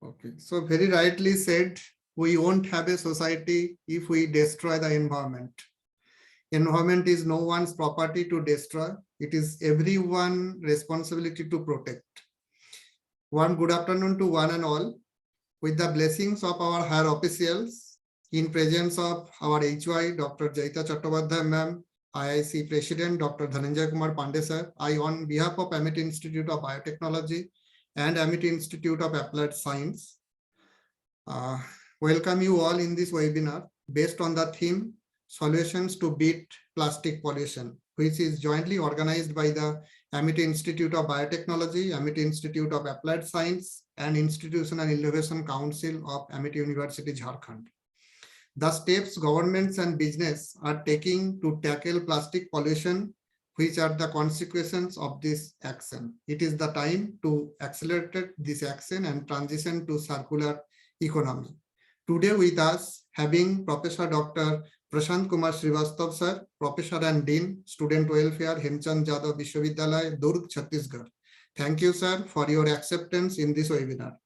Okay, so very rightly said, we won't have a society if we destroy the environment. Environment is no one's property to destroy. It is everyone's responsibility to protect. One good afternoon to one and all. With the blessings of our higher officials, in presence of our HY, Dr. Jaita Chattopadhyay ma'am, IIC President, Dr. Dhananjay Kumar Pandey sir, I on behalf of Amity Institute of Biotechnology and Amity Institute of Applied Science, welcome you all in this webinar based on the theme Solutions to Beat Plastic Pollution, which is jointly organized by the Amity Institute of Biotechnology, Amity Institute of Applied Science, and Institutional Innovation Council of Amity University, Jharkhand. The steps governments and business are taking to tackle plastic pollution, which are the consequences of this action. It is the time to accelerate this action and transition to circular economy. Today with us, having Professor Dr. Prashant Kumar Srivastava sir, Professor and Dean, Student Welfare, Hemchand Jadhav Vishwavidyalaya, Durg, Chhattisgarh. Thank you, sir, for your acceptance in this webinar.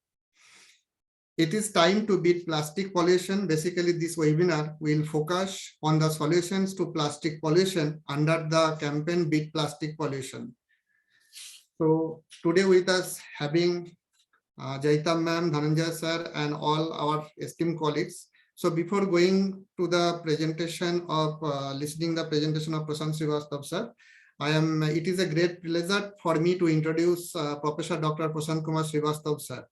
It is time to beat plastic pollution. Basically, this webinar will focus on the solutions to plastic pollution under the campaign Beat Plastic Pollution. So today with us having Jaita ma'am, Dhananjay sir, and all our esteemed colleagues. So before going to the presentation of listening the presentation of Prashant Srivastava sir, it is a great pleasure for me to introduce Professor Dr. Prashant Kumar Srivastava sir.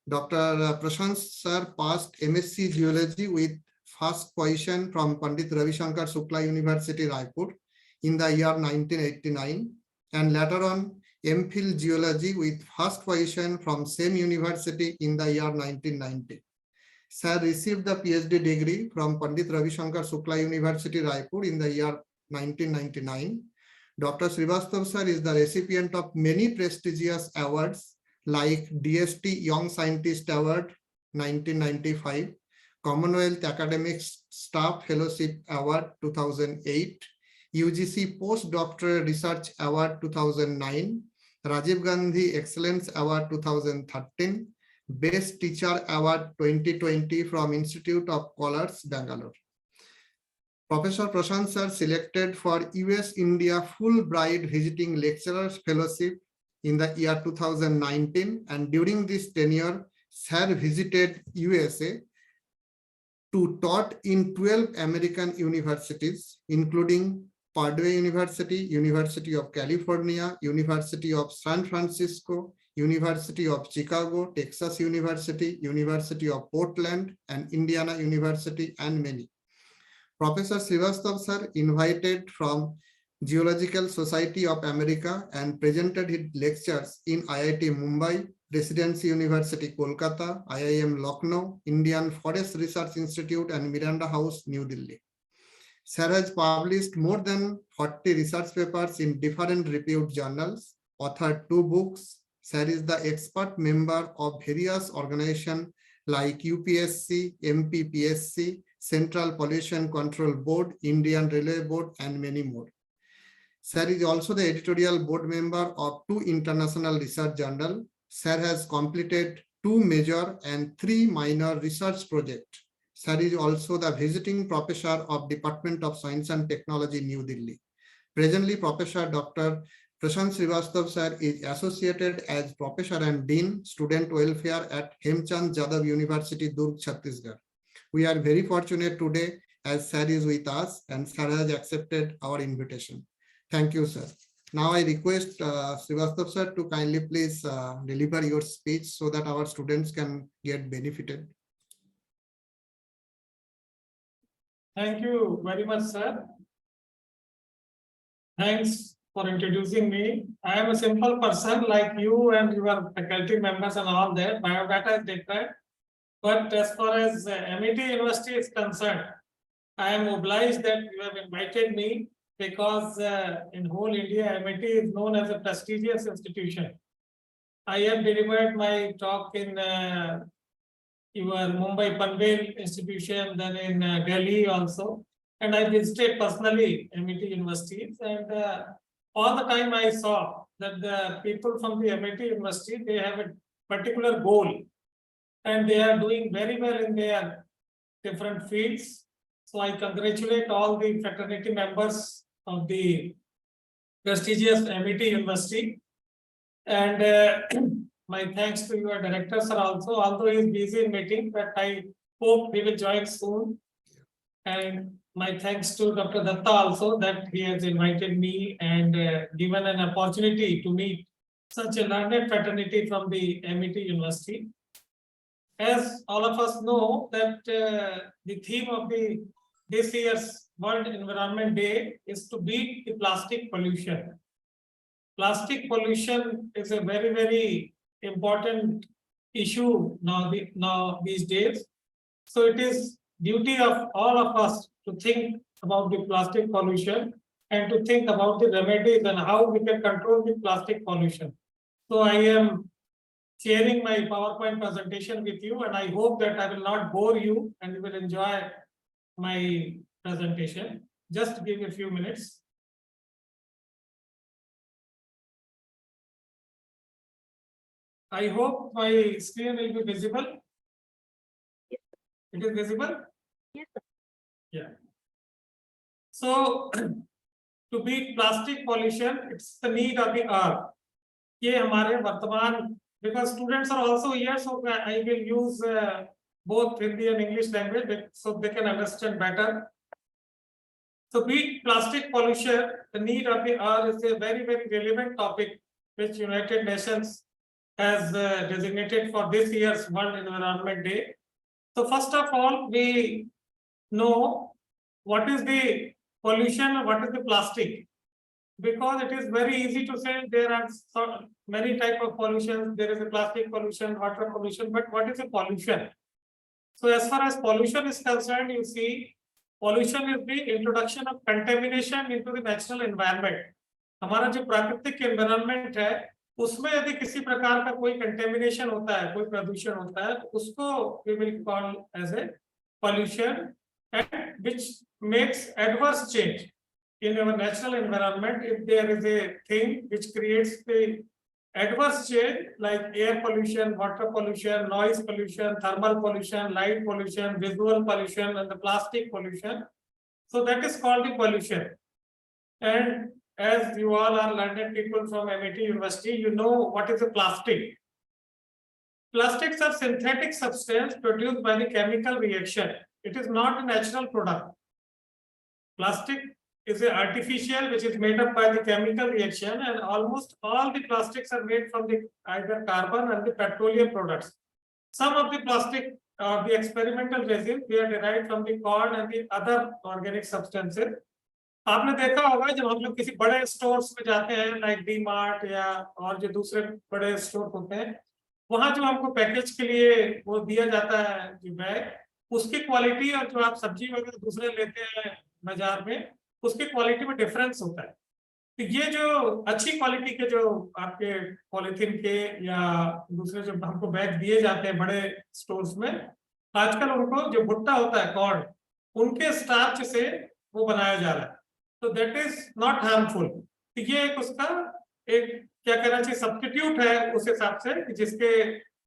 Dr. Prashant sir passed MSc Geology with first position from Pandit Ravi Shankar Shukla University, Raipur in the year 1989, and later on MPhil Geology with first position from same university in the year 1990. Sir received the PhD degree from Pandit Ravi Shankar Shukla University, Raipur in the year 1999. Dr. Srivastava sir is the recipient of many prestigious awards like DST Young Scientist Award 1995, Commonwealth Academic Staff Fellowship Award 2008, UGC Postdoctoral Research Award 2009, Rajiv Gandhi Excellence Award 2013, Best Teacher Award 2020 from Institute of Scholars, Bangalore. Professor Prashant sir selected for US India Fulbright Visiting Lecturers Fellowship in the year 2019, and during this tenure, sir visited USA to taught in 12 American universities, including Purdue University, University of California, University of San Francisco, University of Chicago, Texas University, University of Portland, and Indiana University, and many. Professor Srivastava sir invited from Geological Society of America and presented his lectures in IIT Mumbai, Residency University Kolkata, IIM Lucknow, Indian Forest Research Institute, and Miranda House, New Delhi. Sir has published more than 40 research papers in different reputed journals, authored 2 books. Sir is the expert member of various organizations like UPSC, MPPSC, Central Pollution Control Board, Indian Railway Board, and many more. Sir is also the editorial board member of 2 international research journals. Sir has completed 2 major and 3 minor research projects. Sir is also the visiting professor of Department of Science and Technology, New Delhi. Presently, Professor Dr. Prashant Srivastava sir is associated as Professor and Dean, Student Welfare at Hemchand Jadhav University, Durg, Chhattisgarh. We are very fortunate today as sir is with us and sir has accepted our invitation. Thank you, sir. Now I request Srivastava sir to kindly please deliver your speech so that our students can get benefited. Thank you very much, sir. Thanks for introducing me. I am a simple person like you and your faculty members and all that. Biodata is different. But as far as Amity University is concerned, I am obliged that you have invited me because in whole India, Amity is known as a prestigious institution. I have delivered my talk in your Mumbai Panvel institution, then in Delhi also. And I visited personally Amity universities, and all the time I saw that the people from the Amity University, they have a particular goal and they are doing very well in their different fields. So I congratulate all the fraternity members of the prestigious MET University. And my thanks to your director sir also, although he is busy in meeting, but I hope he will join soon. And my thanks to Dr. Datta also that he has invited me and given an opportunity to meet such a learned fraternity from the MET University. As all of us know that the theme of this year's World Environment Day is to beat the plastic pollution. Plastic pollution is a very, very important issue now these days. So it is duty of all of us to think about the plastic pollution and to think about the remedies and how we can control the plastic pollution. So I am sharing my PowerPoint presentation with you, and I hope that I will not bore you and you will enjoy my presentation. Just give me a few minutes. I hope my screen will be visible. It is visible? Yes. Yeah. So to beat plastic pollution, it's the need of the hour. ये हमारे वर्तमान, because students are also here, so I will use both Hindi and English language so they can understand better. So beat plastic pollution, the need of the hour is a very, very relevant topic which United Nations has designated for this year's World Environment Day. So first of all, we know what is the pollution or what is the plastic, because it is very easy to say there are so many types of pollution. There is a plastic pollution, water pollution, but what is a pollution? So as far as pollution is concerned, you see, pollution is the introduction of contamination into the natural environment. हमारा जो प्राकृतिक environment है, उसमें यदि किसी प्रकार का कोई contamination होता है, कोई प्रदूषण होता है, तो उसको we will call as a pollution, and which makes adverse change in our natural environment. If there is a thing which creates the adverse change like air pollution, water pollution, noise pollution, thermal pollution, light pollution, visual pollution, and the plastic pollution, so that is called the pollution. And as you all are learned people from MIT University, you know what is a plastic. Plastics are synthetic substance produced by the chemical reaction. It is not a natural product. Plastic is an artificial which is made up by the chemical reaction, and almost all the plastics are made from the either carbon and the petroleum products. Some of the plastic the experimental resin they are derived from the corn and the other organic substances. आपने देखा होगा जब हम लोग किसी बड़े stores में जाते हैं लाइक डी मार्ट या और जो दूसरे बड़े स्टोर होते हैं, वहां जो हमको पैकेज के लिए वो दिया जाता है जो बैग, उसकी क्वालिटी और जो आप सब्जी वगैरह दूसरे लेते हैं बाजार में, उसकी क्वालिटी में डिफरेंस होता है. तो ये जो अच्छी क्वालिटी के जो आपके पॉलिथीन के या दूसरे जो हमको बैग दिए जाते हैं बड़े स्टोर्स में, आजकल उनको जो भुट्टा होता है कॉर्न, उनके स्टार्च से वो बनाया जा रहा है. तो दैट इज नॉट हार्मफुल. तो ये एक उसका एक क्या कहना चाहिए सब्स्टिट्यूट है उस हिसाब से जिसके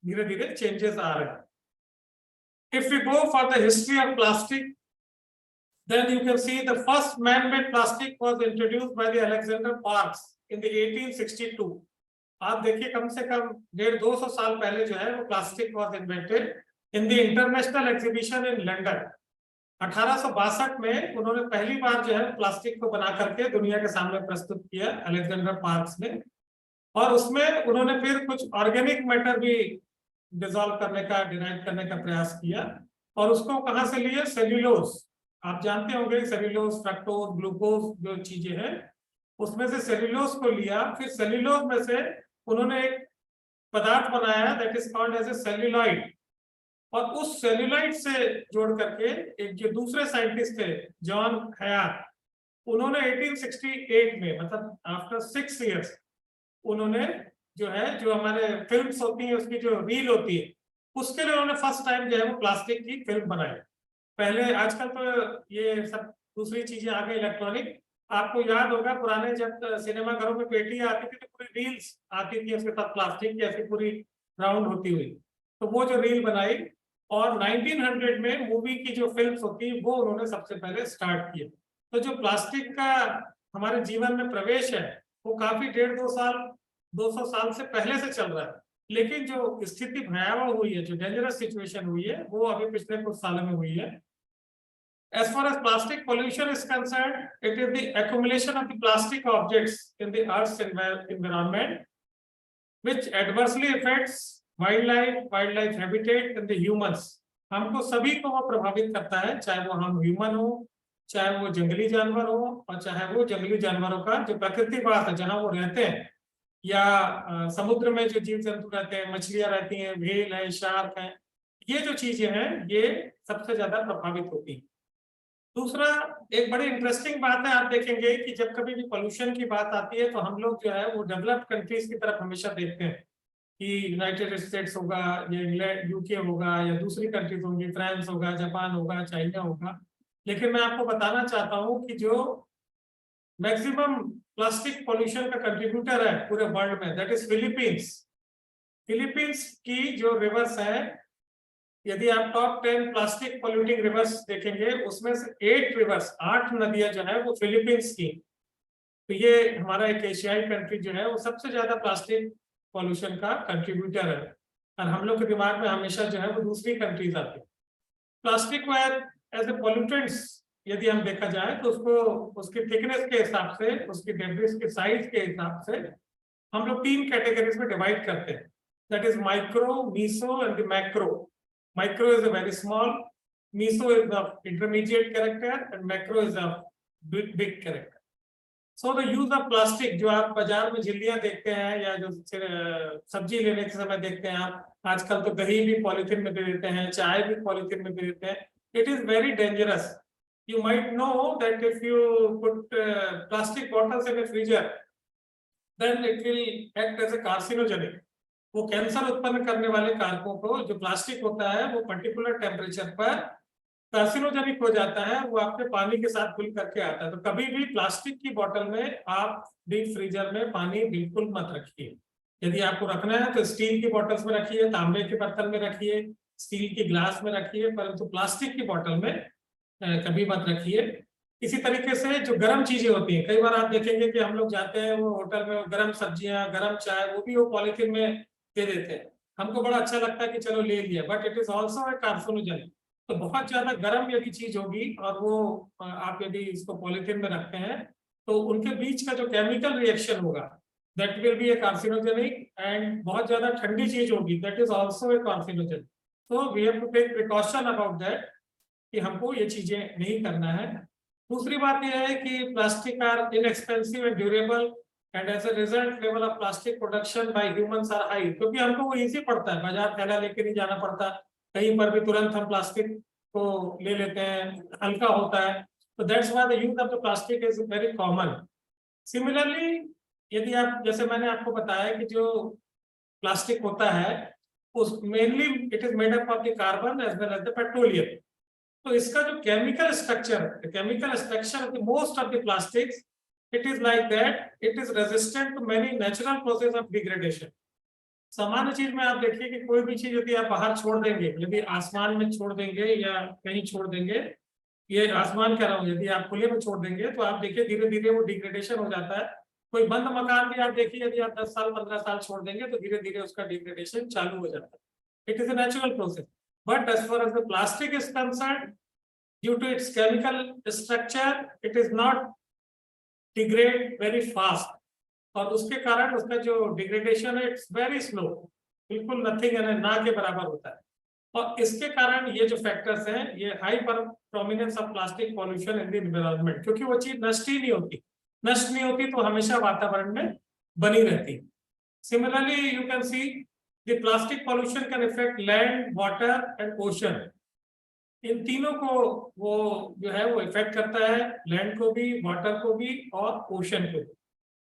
धीरे धीरे चेंजेस आ रहे हैं. If we go for the history of plastic, then you can see the first man-made plastic was introduced by the Alexander Parks in the 1862. आप देखिए कम से कम 150-200 साल पहले जो है वो plastic was invented in the international exhibition in London. 1862 में उन्होंने पहली बार जो है प्लास्टिक को बना करके दुनिया के सामने प्रस्तुत किया अलेक्जेंडर पार्क्स ने, और उसमें उन्होंने फिर कुछ ऑर्गेनिक मैटर भी डिसॉल्व करने का डिराइव करने का प्रयास किया. और उसको कहां से लिए? सेल्यूलोज. आप जानते होंगे सेल्यूलोज, फ्रक्टोज, ग्लूकोज जो चीजें हैं, उसमें से सेल्यूलोज को लिया. फिर सेल्यूलोज में से उन्होंने एक पदार्थ बनाया that is called as a celluloid, और उस सेल्यूलाइट से जोड़ करके एक जो दूसरे साइंटिस्ट थे जॉन हयात, उन्होंने 1868 में मतलब आफ्टर 6 इयर्स उन्होंने जो है जो हमारे फिल्म्स होती हैं उसकी जो रील होती है उसके लिए उन्होंने फर्स्ट टाइम जो है वो प्लास्टिक की फिल्म बनाई. पहले आजकल तो ये सब दूसरी चीजें आ गई इलेक्ट्रॉनिक. आपको याद होगा पुराने जब सिनेमा घरों में पेटी आती थी तो पूरी रील्स आती थी उसके साथ प्लास्टिक की ऐसी पूरी राउंड होती हुई. तो वो जो रील बनाई, और 1900 में मूवी की जो फिल्म्स होती है वो उन्होंने सबसे पहले स्टार्ट किए। तो जो प्लास्टिक का हमारे जीवन में प्रवेश है वो काफी 150 साल से पहले से चल रहा है, लेकिन जो स्थिति भयावह हुई है, जो डेंजरस सिचुएशन हुई है, वो अभी पिछले कुछ सालों में हुई है। As far as plastic pollution is concerned, it is the accumulation of the plastic objects in the Earth's environment, which adversely affects wildlife habitat and the humans. हमको सभी को वो प्रभावित करता है, चाहे वो हम ह्यूमन हो, चाहे वो जंगली जानवर हो, और चाहे वो जंगली जानवरों का जो प्रकृतिवास है जहां वो रहते हैं, या समुद्र में जो जीव जंतु रहते हैं, मछलियां रहती हैं, व्हेल है, शार्क है, ये जो चीजें हैं ये सबसे ज्यादा प्रभावित होती हैं। दूसरा, एक बड़ी इंटरेस्टिंग बात है, आप देखेंगे कि जब कभी भी पोल्यूशन की बात आती है तो हम लोग जो है वो डेवलप्ड कंट्रीज की तरफ हमेशा देखते हैं कि यूनाइटेड स्टेट्स होगा, या इंग्लैंड, यूके होगा, या दूसरी कंट्रीज होंगी, फ्रांस होगा, जापान होगा, चाइना होगा। लेकिन मैं आपको बताना चाहता हूं कि जो मैक्सिमम प्लास्टिक पोल्यूशन का कंट्रीब्यूटर है पूरे वर्ल्ड में, दैट इज फिलीपींस। फिलीपींस की जो रिवर्स है, यदि आप टॉप 10 प्लास्टिक पोल्यूटिंग रिवर्स देखेंगे, उसमें से 8 नदियां जो है वो फिलीपींस की। तो ये हमारा एक एशियाई कंट्री जो है वो सबसे ज्यादा प्लास्टिक पोल्यूशन का कंट्रीब्यूटर है, और हम लोग के दिमाग में हमेशा जो है वो दूसरी कंट्रीज आती है। प्लास्टिक को एज ए पोल्यूटेंट्स यदि हम देखा जाए तो उसको उसकी थिकनेस के हिसाब से, उसकी डेब्रिस के साइज के हिसाब से हम लोग 3 कैटेगरीज में डिवाइड करते हैं, that is micro, meso and the macro. Micro is a very small, meso is the intermediate character, and macro is a big character. So the use of plastic, जो आप बाजार में झिल्लियां देखते हैं या जो सब्जी लेने के समय देखते हैं आप, आजकल तो दही भी पॉलिथीन में दे देते हैं, चाय भी पॉलिथीन में दे देते हैं। It is very dangerous. You might know that if you put plastic bottles in a freezer, then it will act as a carcinogenic. वो कैंसर उत्पन्न करने वाले कारकों को, जो प्लास्टिक होता है वो पर्टिकुलर टेम्परेचर पर कार्सिनोजेनिक हो जाता है, वो आपके पानी के साथ घुल करके आता है। तो कभी भी प्लास्टिक की बोतल में आप डीप फ्रीजर में पानी बिल्कुल मत रखिए। यदि आपको रखना है तो स्टील की बोतल्स में रखिए, तांबे के बर्तन में रखिए, स्टील की ग्लास में रखिए, परंतु प्लास्टिक की बोतल में कभी मत रखिए। इसी तरीके से जो गर्म चीजें होती हैं, कई बार आप देखेंगे कि हम लोग जाते हैं वो होटल में, गर्म सब्जियां, गर्म चाय, वो भी वो पॉलिथीन में दे देते हैं। हमको बड़ा अच्छा लगता है कि चलो ले लिया, but it is also a carcinogenic. तो बहुत ज्यादा गर्म यदि चीज होगी और वो आप यदि इसको पॉलिथीन में रखते हैं तो उनके बीच का जो केमिकल रिएक्शन होगा that will be a carcinogenic, and बहुत ज्यादा ठंडी चीज होगी that is also a carcinogenic. तो we have to take precaution about that कि हमको ये चीजें नहीं करना है। दूसरी बात यह है कि plastic are inexpensive and durable, and as a result level of plastic production by humans are high, क्योंकि हमको वो इजी पड़ता है, बाजार थैला लेके नहीं जाना पड़ता, कहीं पर भी तुरंत हम प्लास्टिक को ले लेते हैं, हल्का होता है। तो that's why the use of the plastic is very common. Similarly, यदि आप, जैसे मैंने आपको बताया कि जो प्लास्टिक होता है उस mainly it is made up of the carbon as well as the petroleum. तो इसका जो chemical structure of the most of the plastics, it is like that, it is resistant to many natural process of degradation. सामान्य चीज में आप देखिए कि कोई भी चीज यदि आप बाहर छोड़ देंगे, यदि आसमान में छोड़ देंगे या कहीं छोड़ देंगे, ये आसमान कह रहा हूँ, यदि आप खुले में छोड़ देंगे तो आप देखिए धीरे धीरे वो डिग्रेडेशन हो जाता है। कोई बंद मकान भी आप देखिए, यदि आप 10 साल 15 साल छोड़ देंगे तो धीरे धीरे उसका डिग्रेडेशन चालू हो जाता है। It is a natural process, but as far as the plastic is concerned, due to its chemical structure, it is not degrade very fast, और उसके कारण उसका जो डिग्रेडेशन है इट्स वेरी स्लो, बिल्कुल नथिंग है, ना के बराबर होता है। और इसके कारण ये जो फैक्टर्स हैं, ये high prominence of plastic pollution in the environment, क्योंकि वो चीज नष्ट ही नहीं होती, नष्ट नहीं होती तो हमेशा वातावरण में बनी रहती। Similarly you can see the plastic pollution can affect land, water and ocean. इन तीनों को वो जो है वो इफेक्ट करता है, लैंड को भी, वाटर को भी और ओशन को भी।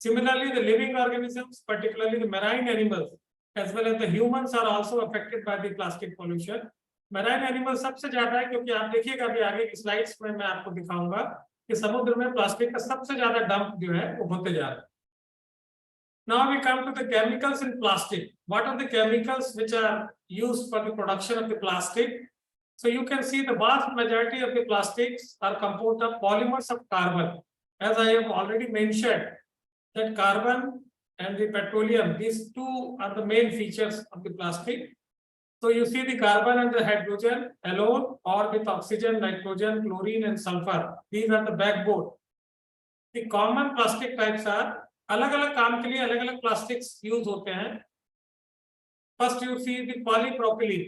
Similarly the living organisms, particularly the marine animals as well as the humans are also affected by the plastic pollution. Marine animal सबसे ज्यादा है, क्योंकि आप देखिएगा अभी आगे की स्लाइड्स में मैं आपको दिखाऊंगा कि समुद्र में प्लास्टिक का सबसे ज्यादा डंप जो है वो होते जा रहा है। Now we come to the chemicals in plastic. What are the chemicals which are used for the production of the plastic? So you can see the vast majority of the plastics are composed of polymers of carbon. As I have already mentioned, that carbon and the petroleum, these two are the main features of the plastic. So you see the carbon and the hydrogen alone or with oxygen, nitrogen, chlorine and sulfur. These are the backbone. The common plastic types are अलग अलग काम के लिए अलग अलग plastics use होते हैं. First you see the polypropylene.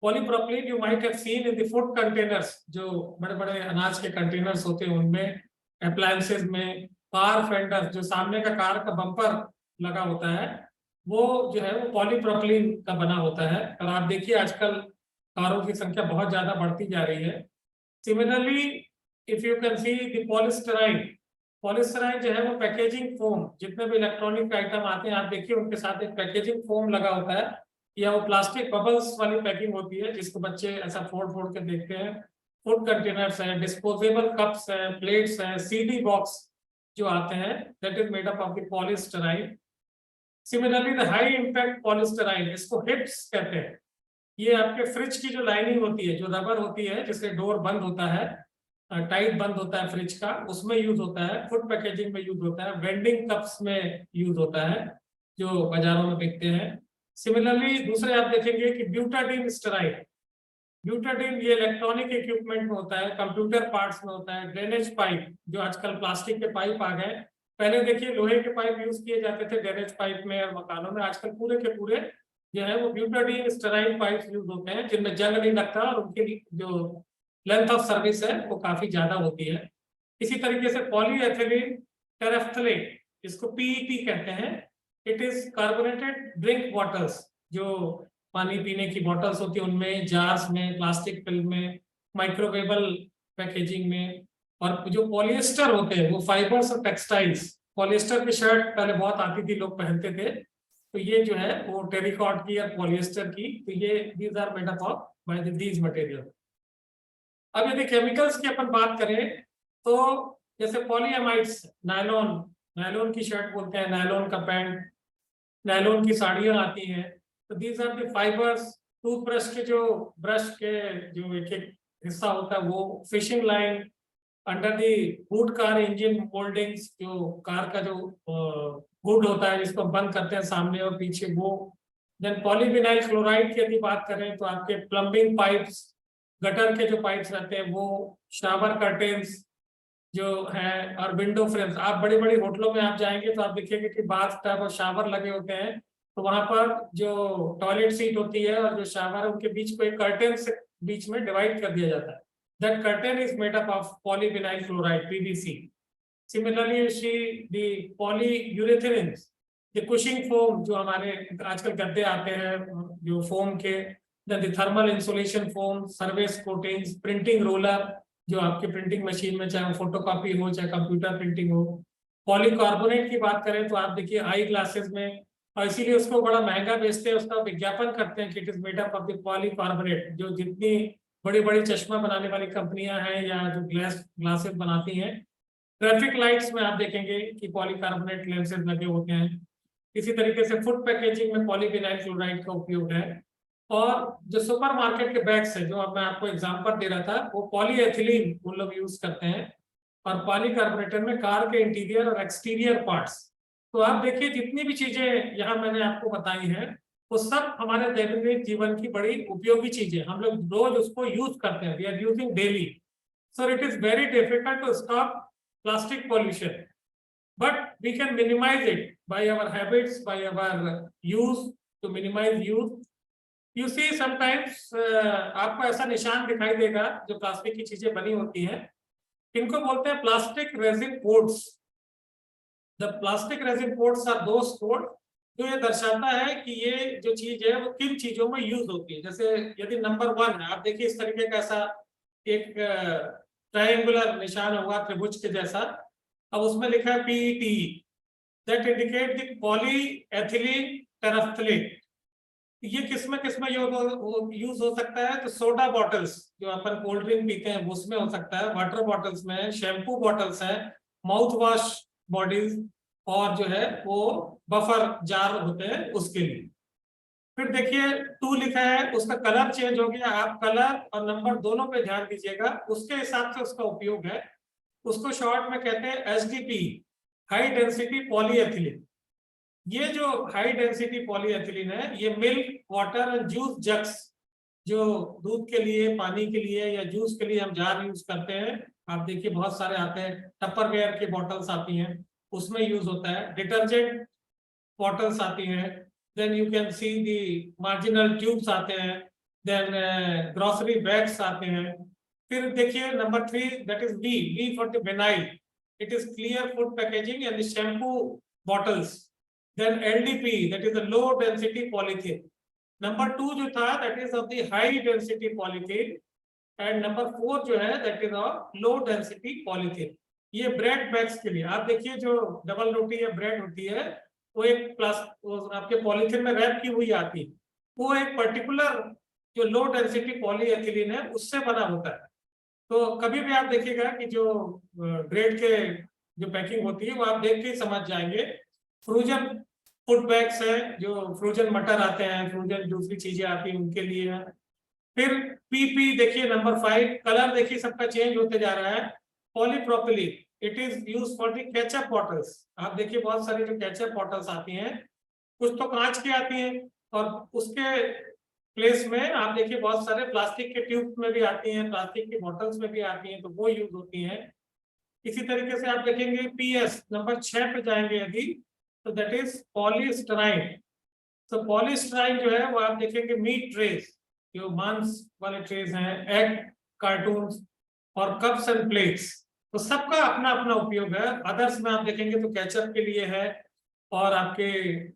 Polypropylene you might have seen in the food containers, जो बड़े बड़े अनाज के कंटेनर्स होते हैं उनमें, अप्लायंसेस में, कार फेंडर्स, जो सामने का कार का बम्पर लगा होता है, वो जो है वो पॉलीप्रोपिलीन का बना होता है. और आप देखिए आजकल कारों की संख्या बहुत ज्यादा बढ़ती जा रही है. Similarly if you can see the polystyrene. Polystyrene जो है वो पैकेजिंग फोम, जितने भी इलेक्ट्रॉनिक आइटम आते हैं आप देखिए उनके साथ एक पैकेजिंग फोम लगा होता है, या वो प्लास्टिक बबल्स वाली पैकिंग होती है जिसको बच्चे ऐसा फोड़ फोड़ के देखते हैं. फूड कंटेनर्स हैं, डिस्पोजेबल कप्स हैं, प्लेट्स हैं, सीडी बॉक्स जो आते हैं, that is made up of the polystyrene. Similarly the high impact polystyrene, इसको हिप्स कहते हैं. ये आपके फ्रिज की जो लाइनिंग होती है, जो रबर होती है जिससे डोर बंद होता है, टाइट बंद होता है फ्रिज का, उसमें यूज होता है. फूड पैकेजिंग में यूज होता है. वेंडिंग कप्स में यूज होता है जो बाजारों में बिकते हैं. सिमिलरली दूसरे आप देखेंगे कि ब्यूटाडीन स्टेराइड. ब्यूटाडीन ये इलेक्ट्रॉनिक इक्विपमेंट में होता है, कंप्यूटर पार्ट्स में होता है. ड्रेनेज पाइप, जो आजकल प्लास्टिक के पाइप आ गए, पहले देखिए लोहे के पाइप यूज किए जाते थे ड्रेनेज पाइप में और मकानों में. आजकल पूरे के पूरे जो है वो ब्यूटाडीन स्टेराइड पाइप यूज होते हैं, जिनमें जंग नहीं लगता और उनकी जो लेंथ ऑफ सर्विस है वो काफी ज्यादा होती है. इसी तरीके से पॉलीएथिलीन टेरेफ्थलेट, इसको पीईटी कहते हैं. It is carbonated drink bottles, जो पानी पीने की बॉटल्स होती है उनमें, जार्स में, प्लास्टिक फिल्म में, माइक्रोवेबल पैकेजिंग में. और जो पॉलिएस्टर होते हैं वो फाइबर्स और टेक्सटाइल्स. पॉलिएस्टर की शर्ट पहले बहुत आती थी, लोग पहनते थे, तो ये जो है वो टेरिकॉट की या पॉलिएस्टर की, तो ये these are made up of by these material. अब यदि केमिकल्स की अपन बात करें तो जैसे पॉलीएमाइड्स, नायलॉन, नायलॉन की शर्ट बोलते हैं, नायलॉन का पैंट, नायलॉन की साड़ियां आती हैं. तो these are the fibres. Toothbrush के जो ब्रश के जो एक एक हिस्सा होता है वो fishing line. Under the hood car engine mouldings, जो कार का जो हुड होता है जिसको बंद करते हैं सामने और पीछे, वो. देन पॉलीविनाइल क्लोराइड की यदि बात करें तो आपके प्लम्बिंग पाइप्स, गटर के जो पाइप्स रहते हैं वो, शावर कर्टेन्स जो है, और विंडो फ्रेम्स. आप बड़ी बड़ी होटलों में आप जाएंगे तो आप देखेंगे कि बाथ टब और शावर लगे होते हैं, तो वहां पर जो टॉयलेट सीट होती है और जो शावर है उनके बीच को एक कर्टेन से बीच में डिवाइड कर दिया जाता है. That curtain is made up of polyvinyl chloride, PVC. Similarly you see the polyurethanes, the cushioning foam, जो हमारे आजकल गद्दे आते हैं जो फोम के, the thermal insulation foam, surface coatings, printing roller, जो आपकी प्रिंटिंग मशीन में चाहे फोटोकॉपी हो चाहे कंप्यूटर प्रिंटिंग हो. पॉलीकार्बोनेट की बात करें तो आप देखिए आई ग्लासेस में, और इसीलिए उसको बड़ा महंगा बेचते हैं, उसका विज्ञापन करते हैं कि it is made up of the polycarbonate. जो जितनी बड़ी बड़ी चश्मा बनाने वाली कंपनियां हैं या जो ग्लासेस बनाती हैं, ट्रैफिक लाइट्स में आप देखेंगे कि पॉलीकार्बोनेट लेंसेज लगे होते हैं. इसी तरीके से फूड पैकेजिंग में पॉलीविनाइल क्लोराइड का उपयोग है. और जो सुपरमार्केट के बैग्स है, जो अब मैं आपको एग्जांपल दे रहा था, वो पॉलीएथिलीन वो लोग यूज करते हैं. और पॉलीकार्बोनेटर में कार के इंटीरियर और एक्सटीरियर पार्ट्स. तो आप देखिए जितनी भी चीजें यहाँ मैंने आपको बताई हैं वो सब हमारे दैनिक जीवन की बड़ी उपयोगी चीजें, हम लोग रोज उसको यूज करते हैं. We are using daily. So it is very difficult to stop plastic pollution, but we can minimise it by our habits, by our use, to minimise use. You see sometimes आपको ऐसा निशान दिखाई देगा जो plastic की चीजें बनी होती हैं, इनको बोलते हैं plastic resin codes. The plastic resin codes are those code जो ये दर्शाता है कि ये जो चीज है वो किन चीजों में यूज होती है. जैसे यदि नंबर 1 है, आप देखिए इस तरीके का ऐसा एक ट्रायंगुलर निशान होगा त्रिभुज के जैसा, अब उसमें लिखा है PET, that indicate the polyethylene terephthalate. ये किसमें यूज हो सकता है? तो सोडा बॉटल्स, जो अपन कोल्ड ड्रिंक पीते हैं उसमें हो सकता है, वाटर बॉटल्स में, शैम्पू बॉटल्स है, माउथ वॉश बॉडीज, और जो है वो बफर जार होते हैं उसके लिए। फिर देखिए 2 लिखा है, उसका कलर चेंज हो गया, आप कलर और नंबर दोनों पे ध्यान दीजिएगा, उसके हिसाब से उसका उपयोग है। उसको शॉर्ट में कहते हैं एचडीपी, हाई डेंसिटी पॉलीएथिलीन। ये जो हाई डेंसिटी पॉलीएथिलीन है, ये milk, water and juice jugs, जो दूध के लिए, पानी के लिए या जूस के लिए हम जार यूज करते हैं, आप देखिए बहुत सारे आते हैं, टप्परवेयर की बॉटल्स आती हैं, उसमें यूज होता है। डिटर्जेंट बॉटल्स आती हैं, then you can see the marginal tubes आते हैं, देन ग्रोसरी बैग्स आते हैं। फिर देखिए number 3, that is B for the vinyl, it is clear food packaging and shampoo bottles. Then LDP, that is a low density polythene. Number 2 जो था that is of the high density polythene, and number 4 जो है that is of low density polythene. ये bread bags के लिए आप देखिए, जो डबल रोटी या ब्रेड होती है वो एक आपके पॉलीथीन में रैप की हुई आती है, वो एक पर्टिकुलर जो लो डेंसिटी पॉलीएथिलीन है उससे बना होता है। तो कभी भी आप देखिएगा कि जो ब्रेड के जो पैकिंग होती है वो आप देख के ही समझ जाएंगे। फ्रोजन फूड बैग्स है, जो फ्रोजन मटर आते हैं, फ्रोजन दूसरी चीजें आती हैं उनके लिए है। फिर पीपी देखिए नंबर 5, कलर देखिए सबका चेंज होते जा रहा है। Polypropylene, it is use for the ketchup bottles. आप देखिए बहुत सारी जो केचप बॉटल्स आती हैं, कुछ तो कांच की आती हैं, और उसके प्लेस में आप देखिए बहुत सारे प्लास्टिक के ट्यूब में भी आती हैं, प्लास्टिक की बॉटल्स में भी आती हैं, तो वो यूज होती हैं। इसी तरीके से आप देखेंगे पीएस नंबर 6 पे जाएंगे यदि, तो दैट इज पॉलीस्टराइन। तो पॉलीस्टराइन जो है वो आप देखेंगे मीट ट्रेस, जो मांस वाले ट्रेस हैं, एग कार्टून्स और कप्स एंड प्लेट्स, तो सबका अपना अपना उपयोग है। अदर्स में आप देखेंगे तो केचप के लिए है, और आपके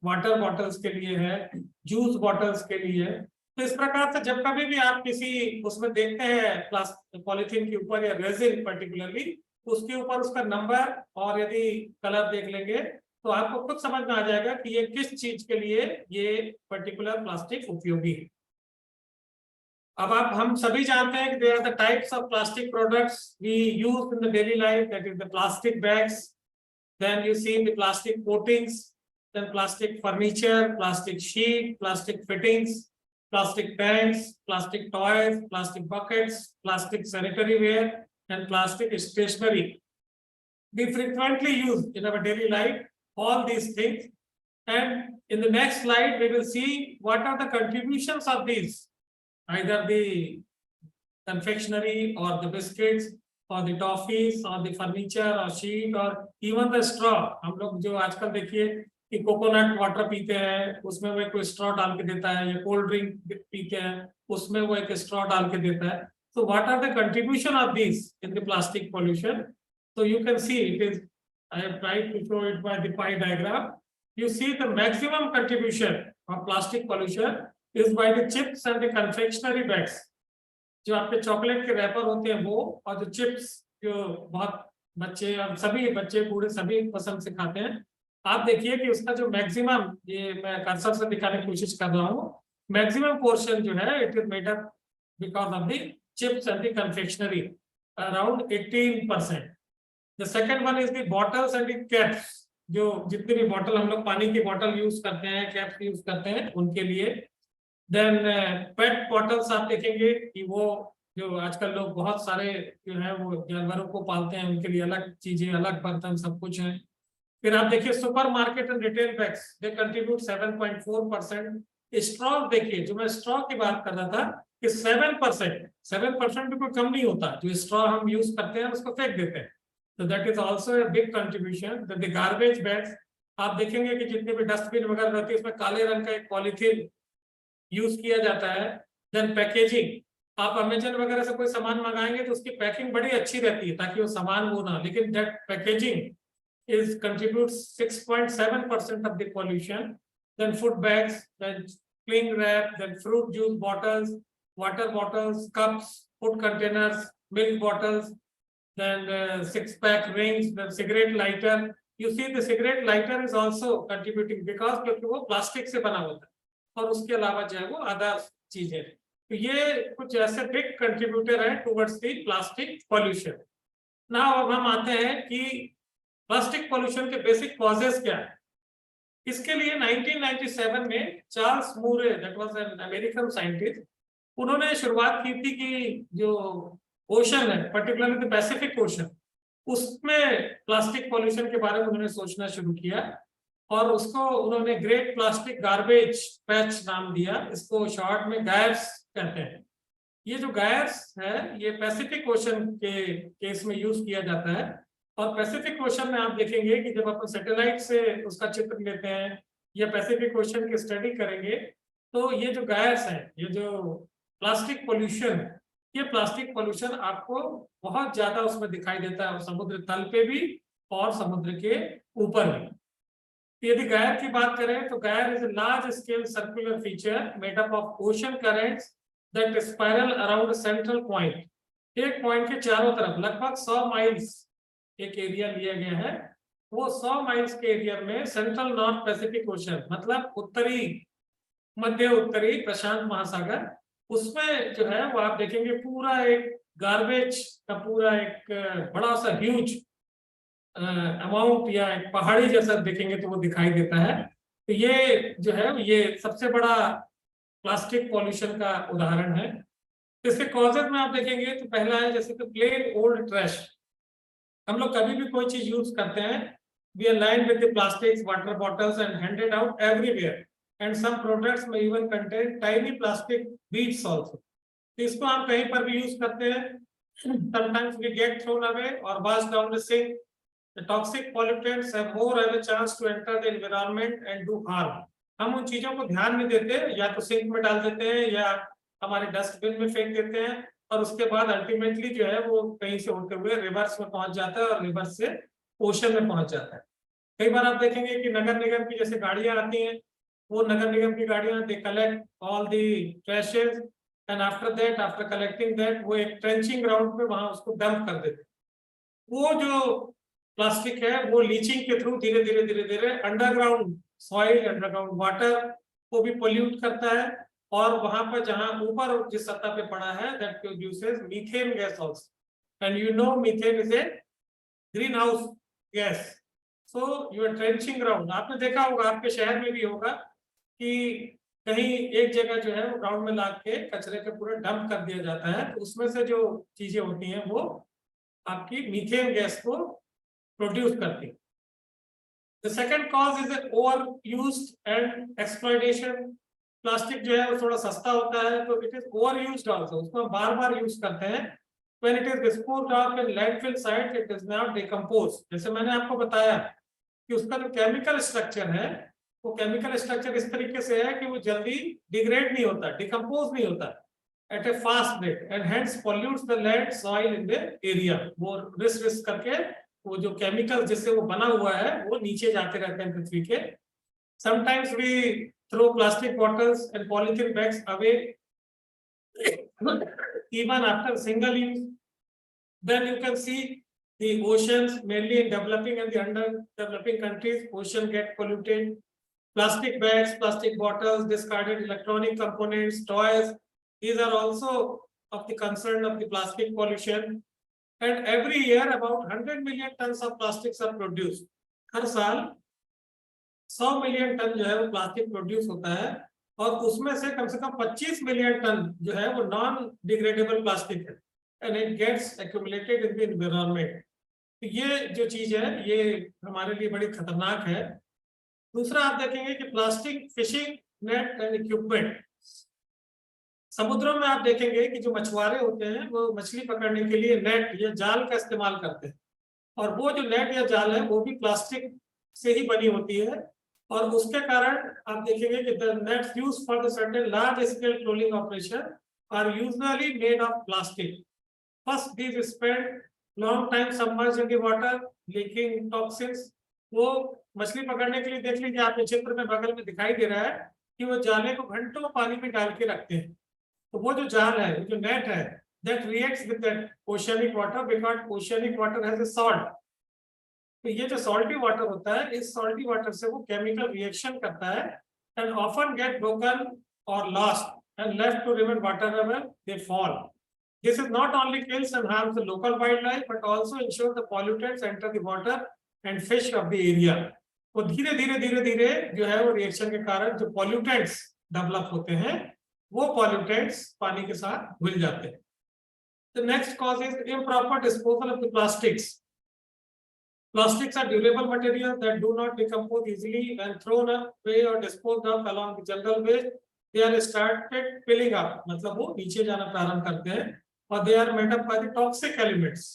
वाटर बॉटल्स के लिए है, जूस बॉटल्स के लिए है। तो इस प्रकार से जब कभी भी आप किसी उसमें देखते हैं प्लास्टिक पॉलीथीन के ऊपर या रेजिन पर्टिकुलरली, उसके ऊपर उसका नंबर और यदि कलर देख लेंगे तो आपको खुद समझ में आ जाएगा कि ये किस चीज के लिए ये पर्टिकुलर प्लास्टिक उपयोगी है। अब आप हम सभी जानते हैं कि there are the types of plastic products we use in the daily life, that is the plastic bags, then you see the plastic coatings, then plastic furniture, plastic sheet, plastic fittings, plastic tanks, plastic toys, plastic buckets, plastic sanitary ware, and plastic stationery. We frequently use in our daily life all these things, and in the next slide we will see what are the contributions of these, either the confectionery or the biscuits or the toffees or the furniture or sheet or even the straw। हम लोग जो आजकल देखिए कि coconut water पीते हैं, उसमें वो एक स्ट्रॉ डाल के देता है, या कोल्ड ड्रिंक पीते हैं उसमें वो एक स्ट्रॉ डाल के देता है। So what are the contribution of these in the plastic pollution? So you can see it is, I have tried to show it by the pie diagram. You see the maximum contribution of plastic pollution is by the chips and the confectionery bags, जो आपके chocolate के wrapper होते हैं वो, और जो chips जो बहुत बच्चे, अब सभी बच्चे बूढ़े सभी पसंद से खाते हैं। आप देखिए कि उसका जो मैक्सिमम, ये मैं कर्सर से दिखाने की कोशिश कर रहा हूँ, मैक्सिमम पोर्शन जो है it is made up because of the chips and the confectionery, around 18%। The second one is the bottles and the caps, जो जितनी भी बॉटल हम लोग पानी की बॉटल यूज करते हैं, कैप्स यूज करते हैं उनके लिए। देन पेट बॉटल्स आप देखेंगे कि वो जो आजकल लोग बहुत सारे जो है वो जानवरों को पालते हैं, उनके लिए अलग चीजें, अलग बर्तन, सब कुछ है। फिर आप देखिए super market and retail bags, they contribute 7.4%। Straw देखिए, जो मैं स्ट्रॉ की बात कर रहा था कि 7% भी कोई कम नहीं होता, जो स्ट्रॉ हम यूज करते हैं उसको फेंक देते हैं, तो that is also a big contribution. The garbage bags, आप देखेंगे कि जितने भी डस्टबिन वगैरह रहती है उसमें काले रंग का एक पॉलीथीन यूज किया जाता है। देन पैकेजिंग, आप अमेजन वगैरह से कोई सामान मंगाएंगे तो उसकी पैकिंग बड़ी अच्छी रहती है ताकि वो सामान वो ना, लेकिन that packaging is contribute 6.7% of the pollution. Then food bags, then cling wrap, then fruit juice bottles, water bottles, cups, food containers, milk bottles, then 6-pack rings, then cigarette lighter. You see the cigarette lighter is also contributing because क्योंकि वो plastic से बना होता है, और उसके अलावा जो है वो अदर चीजें। तो ये कुछ ऐसे बिग कंट्रीब्यूटर है towards the plastic pollution. Now अब हम आते हैं कि प्लास्टिक पॉल्यूशन के बेसिक कॉजेस क्या है। इसके लिए 1997 में Charles Moore, that was an American scientist, उन्होंने शुरुआत की थी कि जो ओशन है, पर्टिकुलरली द पैसिफिक ओशन, उसमें प्लास्टिक पॉल्यूशन के बारे में उन्होंने सोचना शुरू किया और उसको उन्होंने ग्रेट प्लास्टिक गार्बेज पैच नाम दिया। इसको शॉर्ट में गैर्स कहते हैं। ये जो गैर्स है ये पैसिफिक ओशन के केस में यूज किया जाता है। और पैसिफिक ओशन में आप देखेंगे कि जब अपन सैटेलाइट से उसका चित्र लेते हैं या पैसिफिक ओशन की स्टडी करेंगे तो ये जो गैस है, ये जो प्लास्टिक पोल्यूशन, ये प्लास्टिक पोल्यूशन आपको बहुत ज्यादा उसमें दिखाई देता है, समुद्र तल पे भी और समुद्र के ऊपर भी। यदि गैर की बात करें तो गैर is a large scale circular feature made up of ocean currents that spiral around central point. एक पॉइंट के चारों तरफ लगभग 100 माइल्स एक एरिया लिया गया है। वो 100 माइल्स के एरिया में सेंट्रल नॉर्थ पैसिफिक ओशन, मतलब उत्तरी मध्य उत्तरी प्रशांत महासागर, उसमें जो है वो आप देखेंगे पूरा एक गार्बेज का पूरा एक बड़ा सा ह्यूज अमाउंट या एक पहाड़ी जैसा देखेंगे तो वो दिखाई देता है। तो ये जो है ये सबसे बड़ा प्लास्टिक पॉल्यूशन का उदाहरण है। इसके कॉजेज में आप देखेंगे तो पहला है जैसे कि प्लेन ओल्ड ट्रैश। हम लोग कभी भी कोई चीज यूज करते हैं, we are lined with the plastics, water bottles and handed out everywhere, and some products में even contain tiny plastic beads also. तो इसको हम कहीं पर भी यूज करते हैं। sometimes we get thrown away or passed down the sink. The toxic pollutants have more of a chance to enter the environment and do harm. हम उन चीजों को ध्यान नहीं देते, या तो सिंक में डाल देते हैं या हमारे डस्टबिन में फेंक देते हैं, और उसके बाद अल्टीमेटली जो है वो कहीं से होते हुए रिवर्स में पहुंच जाता है और रिवर्स से ओशन में पहुंच जाता है। कई बार आप देखेंगे कि नगर निगम की जैसे गाड़ियां आती हैं, वो नगर निगम की गाड़ियां they collect all the trashes and after that, after collecting that, वो एक ट्रेंचिंग ग्राउंड पे वहां उसको डंप कर देते हैं। वो जो प्लास्टिक है वो लीचिंग के थ्रू धीरे धीरे धीरे धीरे अंडरग्राउंड सॉइल, अंडरग्राउंड वाटर को भी पोल्यूट करता है, और वहां पर जहां ऊपर जिस सतह पे पड़ा है that produces methane gas also, and you know methane is a greenhouse gas. So your trenching ground, आपने देखा होगा, आपके शहर में भी होगा कि कहीं एक जगह जो है वो ग्राउंड में ला के कचरे के पूरा डंप कर दिया जाता है, तो उसमें से जो चीजें होती हैं वो आपकी मीथेन गैस को प्रोड्यूस करती है। The second cause is an overused and exploitation. Plastic जो है वो थोड़ा सस्ता होता है तो इट इज ओवरयूज्ड आल्सो, उसको हम बार बार यूज करते हैं। When it is disposed of in landfill site, it is not decomposed. जैसे मैंने आपको बताया कि उसका जो केमिकल स्ट्रक्चर है वो केमिकल स्ट्रक्चर इस तरीके से है कि वो जल्दी डिग्रेड नहीं होता, डिकम्पोज नहीं होता at a fast rate, and hence pollutes the land soil in the area. वो रिस्क करके वो जो केमिकल जिससे वो बना हुआ है वो नीचे जाते रहते हैं पृथ्वी के। Sometimes we throw plastic bottles and polythene bags away even after single use. Then you can see the oceans, mainly in developing and the underdeveloping countries, ocean get polluted. Plastic bags, plastic bottles, discarded electronic components, toys, these are also of the concern of the plastic pollution. And every year about 100 million tons of plastics are produced. हर साल 100 million ton जो है वो plastic produce होता है, और उसमें से कम 25 million ton जो है वो नॉन डिग्रेडेबल प्लास्टिक है, and it gets accumulated in the environment. तो ये जो चीज है ये हमारे लिए बड़ी खतरनाक है। दूसरा आप देखेंगे कि plastic fishing net and equipment. समुद्रों में आप देखेंगे कि जो मछुआरे होते हैं वो मछली पकड़ने के लिए नेट या जाल का इस्तेमाल करते हैं, और वो जो नेट या जाल है वो भी प्लास्टिक से ही बनी होती है, और उसके कारण आप देखेंगे कि the nets used for the certain large scale trawling operation are usually made of plastic. First these spend long time submerged in the water leaking toxins. वो मछली पकड़ने के लिए देख लीजिए, आपके चित्र में बगल में दिखाई दे रहा है कि वो जाले को घंटों पानी में डाल के रखते हैं। तो वो जो जाल है, जो नेट है, that reacts with that oceanic water because oceanic water has a salt. तो ये जो salty water होता है, इस salty water से वो chemical reaction करता है and often get broken or lost and left to remain wherever they fall. This is not only kills and harms the local wildlife but also ensures the pollutants enter the water and fish of the area, वो धीरे धीरे जो है वो reaction के कारण जो pollutants develop होते हैं वो पॉल्यूटेंट्स पानी के साथ घुल जाते हैं। The next cause is improper disposal of the plastics. Plastics are durable materials that do not decompose easily when thrown away or disposed of along the general waste. They are started piling up, मतलब वो नीचे जाना प्रारंभ करते हैं और they are made up by the toxic elements.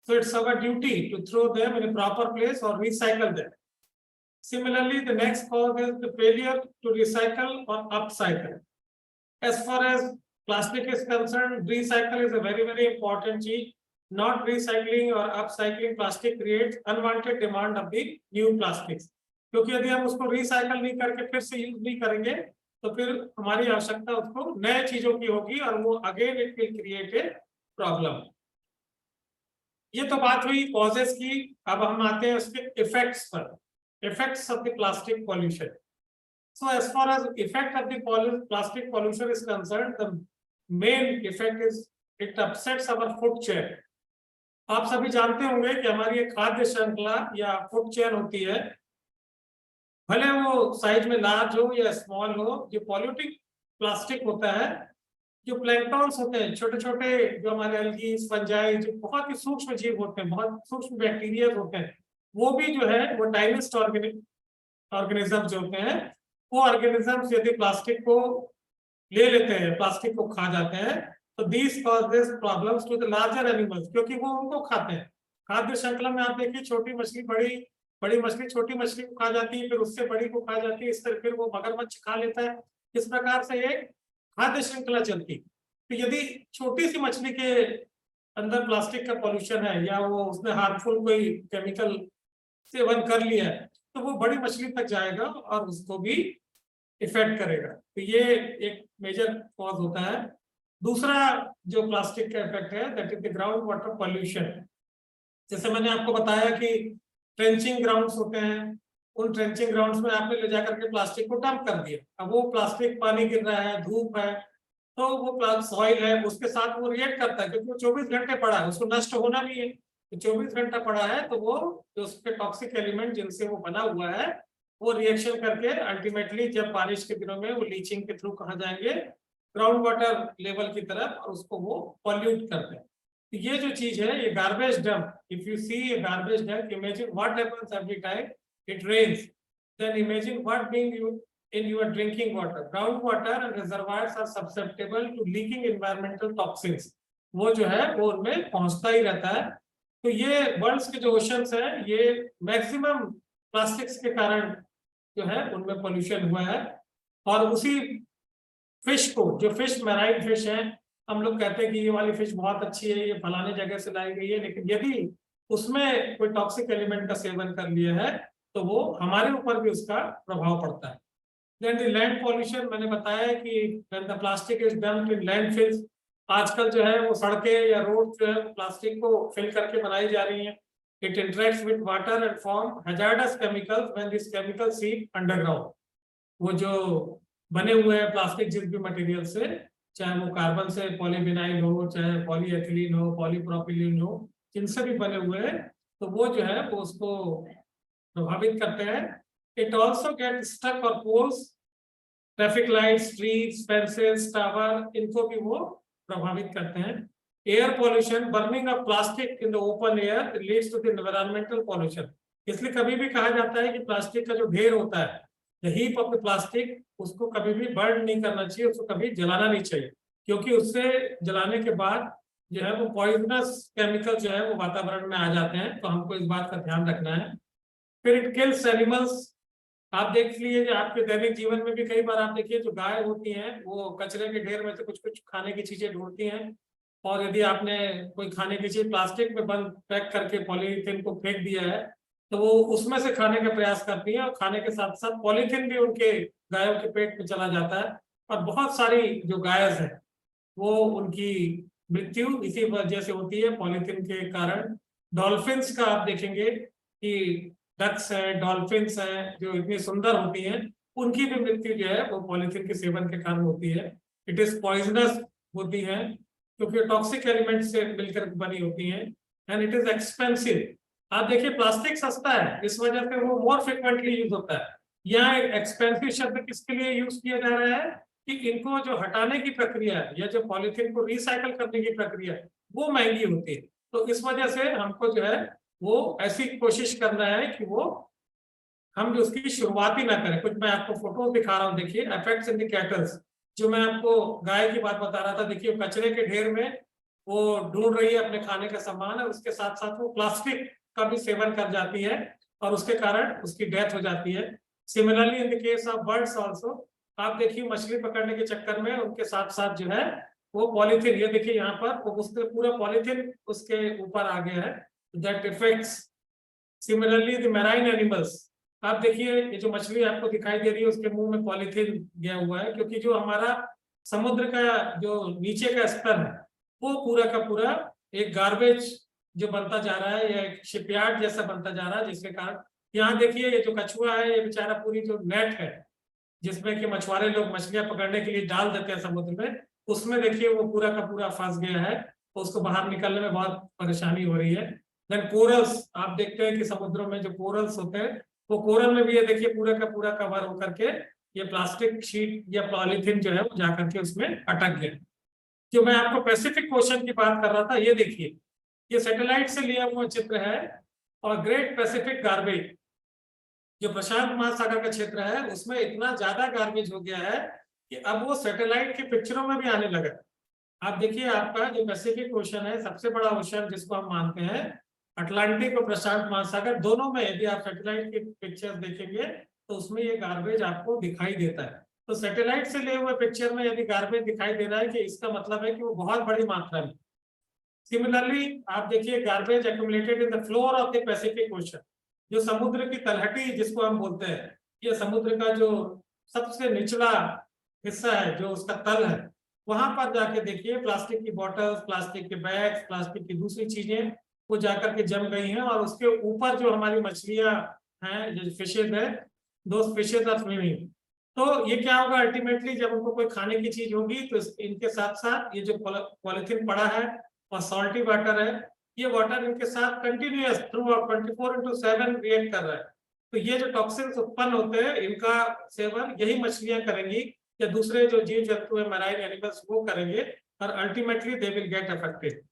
So it's our duty to throw them in a proper place or recycle them. Similarly, the next cause is the failure to recycle or upcycle. As far as plastic is concerned, recycle is a very important chीज. Not recycling or upcycling plastic creates unwanted demand of the new plastics. क्योंकि यदि हम उसको recycle नहीं करके फिर से use नहीं करेंगे तो फिर हमारी आवश्यकता उसको नए चीजों की होगी और वो again it will create a problem. ये तो बात हुई कॉजेस की। अब हम आते हैं उसके इफेक्ट्स पर, effects of the plastic pollution. So as far as effect of the plastic pollution is concerned, the main effect is it upsets our food chain. आप सभी जानते होंगे कि हमारी एक खाद्य श्रृंखला या फूड चेन होती है, भले वो साइज में लार्ज हो या स्मॉल हो, जो पॉल्यूटिंग प्लास्टिक होता है, जो प्लैंक्टॉन्स होते हैं, छोटे छोटे जो हमारे एल्गी, फंजाई, जो बहुत ही सूक्ष्म जीव होते हैं, बहुत सूक्ष्म बैक्टीरिया होते हैं, वो भी जो है वो टाइनिस्ट ऑर्गेनिज्म जो होते हैं, वो ऑर्गेनिजम्स यदि प्लास्टिक को ले लेते हैं, प्लास्टिक को खा जाते हैं, तो this causes problems to the larger animals, क्योंकि वो उनको खाते हैं। खाद्य श्रृंखला में आप देखिए छोटी मछली बड़ी मछली छोटी मछली को खा जाती है, फिर उससे बड़ी को खा जाती है, इस तरह फिर वो मगरमच्छ खा लेता है। इस प्रकार से एक खाद्य श्रृंखला चलती। तो यदि छोटी सी मछली के अंदर प्लास्टिक का पॉल्यूशन है या वो उसने हार्मफुल कोई केमिकल सेवन कर लिया है तो वो बड़ी मछली तक जाएगा और उसको भी इफेक्ट करेगा। तो ये एक मेजर कॉज होता है। दूसरा जो प्लास्टिक का इफेक्ट है that is the ground water pollution. जैसे मैंने आपको बताया कि ट्रेंचिंग ग्राउंड्स होते हैं, उन ट्रेंचिंग ग्राउंड्स में आपने ले जाकर के प्लास्टिक को डंप कर दिया। अब वो प्लास्टिक पानी गिर रहा है, धूप है, तो वो सॉइल है, उसके साथ वो रिएक्ट करता है क्योंकि वो 24 घंटे पड़ा है, उसको नष्ट होना भी है। तो 24 घंटा पड़ा है तो वो जो उसके टॉक्सिक एलिमेंट जिनसे वो बना हुआ है वो रिएक्शन करके अल्टीमेटली जब बारिश के दिनों में वो लीचिंग के थ्रू कहाँ जाएंगे, ग्राउंड वाटर लेवल की तरफ, और उसको वो पॉल्यूट करते हैं। तो ये जो चीज है ये garbage dump, if you see a garbage dump, imagine what happens every time it rains, then imagine what being you in your drinking water. Groundwater and reservoirs are susceptible to leaking environmental toxins. वो जो है वो उनमें पहुंचता ही रहता है। तो ये वर्ल्ड के जो ओशंस है ये मैक्सिमम प्लास्टिक्स के कारण जो है उनमें पोल्यूशन हुआ है। और उसी फिश को, जो फिश मैराइन फिश है, हम लोग कहते हैं कि ये वाली फिश बहुत अच्छी है, ये फलाने जगह से लाई गई है, लेकिन यदि उसमें कोई टॉक्सिक एलिमेंट का सेवन कर लिया है तो वो हमारे ऊपर भी उसका प्रभाव पड़ता है। Then the land pollution, मैंने बताया कि when the plastic is dumped in landfills, आजकल जो है वो सड़कें या रोड जो है प्लास्टिक को फिल करके बनाई जा रही हैं। It interacts with water and form hazardous chemicals when these chemicals seep underground. वो जो बने हुए हैं प्लास्टिक जिस भी मटेरियल से, चाहे वो कार्बन से पॉलीविनाइल हो, चाहे पॉलीएथिलीन हो, पॉलीप्रोपिलीन हो, जिनसे भी बने हुए हैं, तो वो जो है वो उसको प्रभावित करते हैं। It also gets stuck or poles, traffic lights, streets, fences, tower, इनको भी वो प्रभावित करते हैं। Air pollution, burning of plastic in the open air leads to the environmental pollution. इसलिए कभी भी कहा जाता है कि प्लास्टिक का जो ढेर होता है, the heap of the plastic, उसको कभी भी बर्न नहीं करना चाहिए, उसको कभी जलाना नहीं चाहिए, क्योंकि उससे जलाने के बाद जो है वो पॉइजनस केमिकल जो है वो वातावरण में आ जाते हैं। तो हमको इस बात का ध्यान रखना है। फिर इट किल्स एनिमल्स। आप देख लीजिए आपके दैनिक जीवन में भी कई बार आप देखिए जो गाय होती हैं वो कचरे के ढेर में से कुछ कुछ खाने की चीजें ढूंढती हैं, और यदि आपने कोई खाने की चीज प्लास्टिक में बंद पैक करके पॉलीथीन को फेंक दिया है तो वो उसमें से खाने का प्रयास करती हैं, और खाने के साथ साथ पॉलीथीन भी उनके गायों के पेट में चला जाता है, और बहुत सारी जो गायस है वो उनकी मृत्यु इसी वजह से होती है पॉलीथीन के कारण। डॉल्फिन्स का आप देखेंगे कि डक्स है, डॉल्फिन्स हैं जो इतनी सुंदर होती हैं, उनकी भी मृत्यु जो है वो पॉलीथीन के सेवन के कारण होती है। इट इज पॉइजनस होती है क्योंकि टॉक्सिक एलिमेंट से मिलकर बनी होती हैं, एंड इट इज एक्सपेंसिव। आप देखिए प्लास्टिक सस्ता है, इस वजह से वो मोर फ्रिक्वेंटली यूज होता है। यहाँ एक एक्सपेंसिव शब्द किसके लिए यूज किया जा रहा है कि इनको जो हटाने की प्रक्रिया है या जो पॉलीथीन को रिसाइकल करने की प्रक्रिया है वो महंगी होती है। तो इस वजह से हमको जो है वो ऐसी कोशिश करना है कि वो हम जो उसकी शुरुआत ही ना करें। कुछ मैं आपको फोटो दिखा रहा हूँ, देखिए इफेक्ट्स इन द कैटल्स। जो मैं आपको गाय की बात बता रहा था, देखिए कचरे के ढेर में वो ढूंढ रही है अपने खाने का सामान, और उसके साथ साथ वो प्लास्टिक का भी सेवन कर जाती है और उसके कारण उसकी डेथ हो जाती है। Similarly in the case of birds also, आप देखिए मछली पकड़ने के चक्कर में उनके साथ साथ जो है वो पॉलीथीन, ये देखिए यहाँ पर वो उसके पूरा पॉलीथीन उसके ऊपर आ गया है, that effects. Similarly the marine animals, आप देखिए ये जो मछली आपको दिखाई दे रही है उसके मुंह में पॉलीथीन गया हुआ है, क्योंकि जो हमारा समुद्र का जो नीचे का स्तर है वो पूरा का पूरा एक गार्बेज जो बनता जा रहा है या एक शिपयार्ड जैसा बनता जा रहा है, जिसके कारण यहाँ देखिए ये जो कछुआ है ये बेचारा पूरी जो नेट है जिसमें कि मछुआरे लोग मछलियां पकड़ने के लिए डाल देते हैं समुद्र में, उसमें देखिए वो पूरा का पूरा फंस गया है, तो उसको बाहर निकलने में बहुत परेशानी हो रही है। देन कोरल्स, आप देखते हैं कि समुद्रों में जो कोरल्स होते हैं वो कोरल में भी ये देखिए पूरा का पूरा कवर होकर के ये प्लास्टिक शीट या पॉलीथीन जो है वो जाकर के उसमें अटक गया। जो मैं आपको पैसिफिक ओशन की बात कर रहा था, ये देखिए ये सैटेलाइट से लिया हुआ चित्र है, और ग्रेट पैसिफिक गार्बेज जो प्रशांत महासागर का क्षेत्र है उसमें इतना ज्यादा गार्बेज हो गया है कि अब वो सैटेलाइट की पिक्चरों में भी आने लगा। आप देखिए आपका जो पैसिफिक ओशन है, सबसे बड़ा ओशन जिसको हम मानते हैं, अटलांटिक और प्रशांत महासागर दोनों में यदि आप सैटेलाइट की पिक्चर देखेंगे तो उसमें ये गार्बेज आपको दिखाई देता है। तो सैटेलाइट से लिए हुए पिक्चर में यदि गार्बेज दिखाई दे रहा है कि इसका मतलब है कि वो बहुत बड़ी मात्रा में। सिमिलरली आप देखिए garbage accumulated in the floor of the Pacific ocean, जो समुद्र की तलहटी जिसको हम बोलते हैं, ये समुद्र का जो सबसे निचला हिस्सा है जो उसका तल है, वहां पर जाके देखिए प्लास्टिक की बॉटल्स, प्लास्टिक के बैग्स, प्लास्टिक की दूसरी चीजें वो जाकर के जम गई हैं, और उसके ऊपर जो हमारी मछलियां हैं जो फिशेज है, दो फिशेज आर स्विमिंग। तो ये क्या होगा अल्टीमेटली, जब उनको कोई खाने की चीज होगी तो इनके साथ साथ ये जो पॉलिथीन पड़ा है और सॉल्टी वाटर है, ये वाटर इनके साथ कंटिन्यूअस थ्रू आउट 24/7 रिएक्ट कर रहा है। तो ये जो टॉक्सिन्स उत्पन्न होते हैं इनका सेवन यही मछलियां करेंगी या दूसरे जो जीव जंतु है मैराइन एनिमल्स वो करेंगे, और ultimately they will get affected.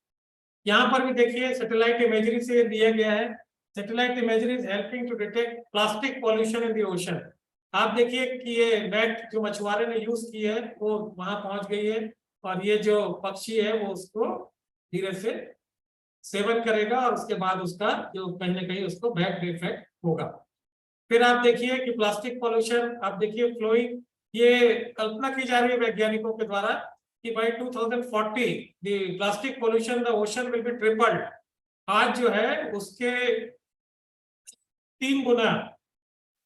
यहाँ पर भी देखिए सैटेलाइट इमेजरी से दिया गया है, satellite imagery is helping to detect plastic pollution in the ocean. आप देखिए कि ये नेट जो मछुआरे ने यूज की है वो वहां पहुंच गई है, और ये जो पक्षी है वो उसको धीरे से सेवन करेगा, और उसके बाद उसका जो कहीं ना कहीं उसको बैक इफेक्ट होगा। फिर आप देखिए कि प्लास्टिक पॉल्यूशन, आप देखिए फ्लोइंग, ये कल्पना की जा रही है वैज्ञानिकों के द्वारा कि by 2040 the plastic pollution the ocean will be tripled. आज जो है उसके 3 गुना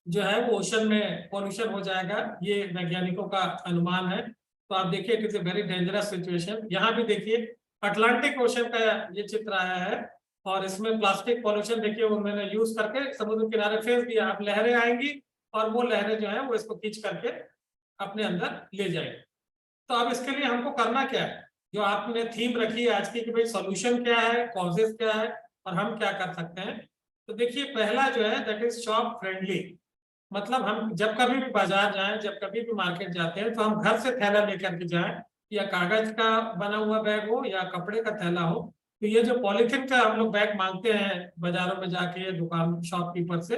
जो है वो ओशन में पॉल्यूशन हो जाएगा, ये वैज्ञानिकों का अनुमान है। तो आप देखिए it is a very dangerous situation. यहाँ भी देखिए अटलांटिक ओशन का ये चित्र आया है, और इसमें प्लास्टिक पॉल्यूशन देखिए उन्होंने यूज करके समुद्र किनारे फेंक दिया। अब लहरें आएंगी और वो लहरें जो है वो इसको खींच करके अपने अंदर ले जाएंगे। तो अब इसके लिए हमको करना क्या है, जो आपने थीम रखी है आज की कि भाई सॉल्यूशन क्या है, कॉजेस क्या है, और हम क्या कर सकते हैं। तो देखिए पहला जो है दैट इज शॉप फ्रेंडली। मतलब हम जब कभी भी बाजार जाएं, जब कभी भी मार्केट जाते हैं तो हम घर से थैला लेकर के जाएं, या कागज का बना हुआ बैग हो या कपड़े का थैला हो। तो ये जो पॉलिथीन का हम लोग बैग मांगते हैं बाजारों में जाके दुकान शॉपकीपर से,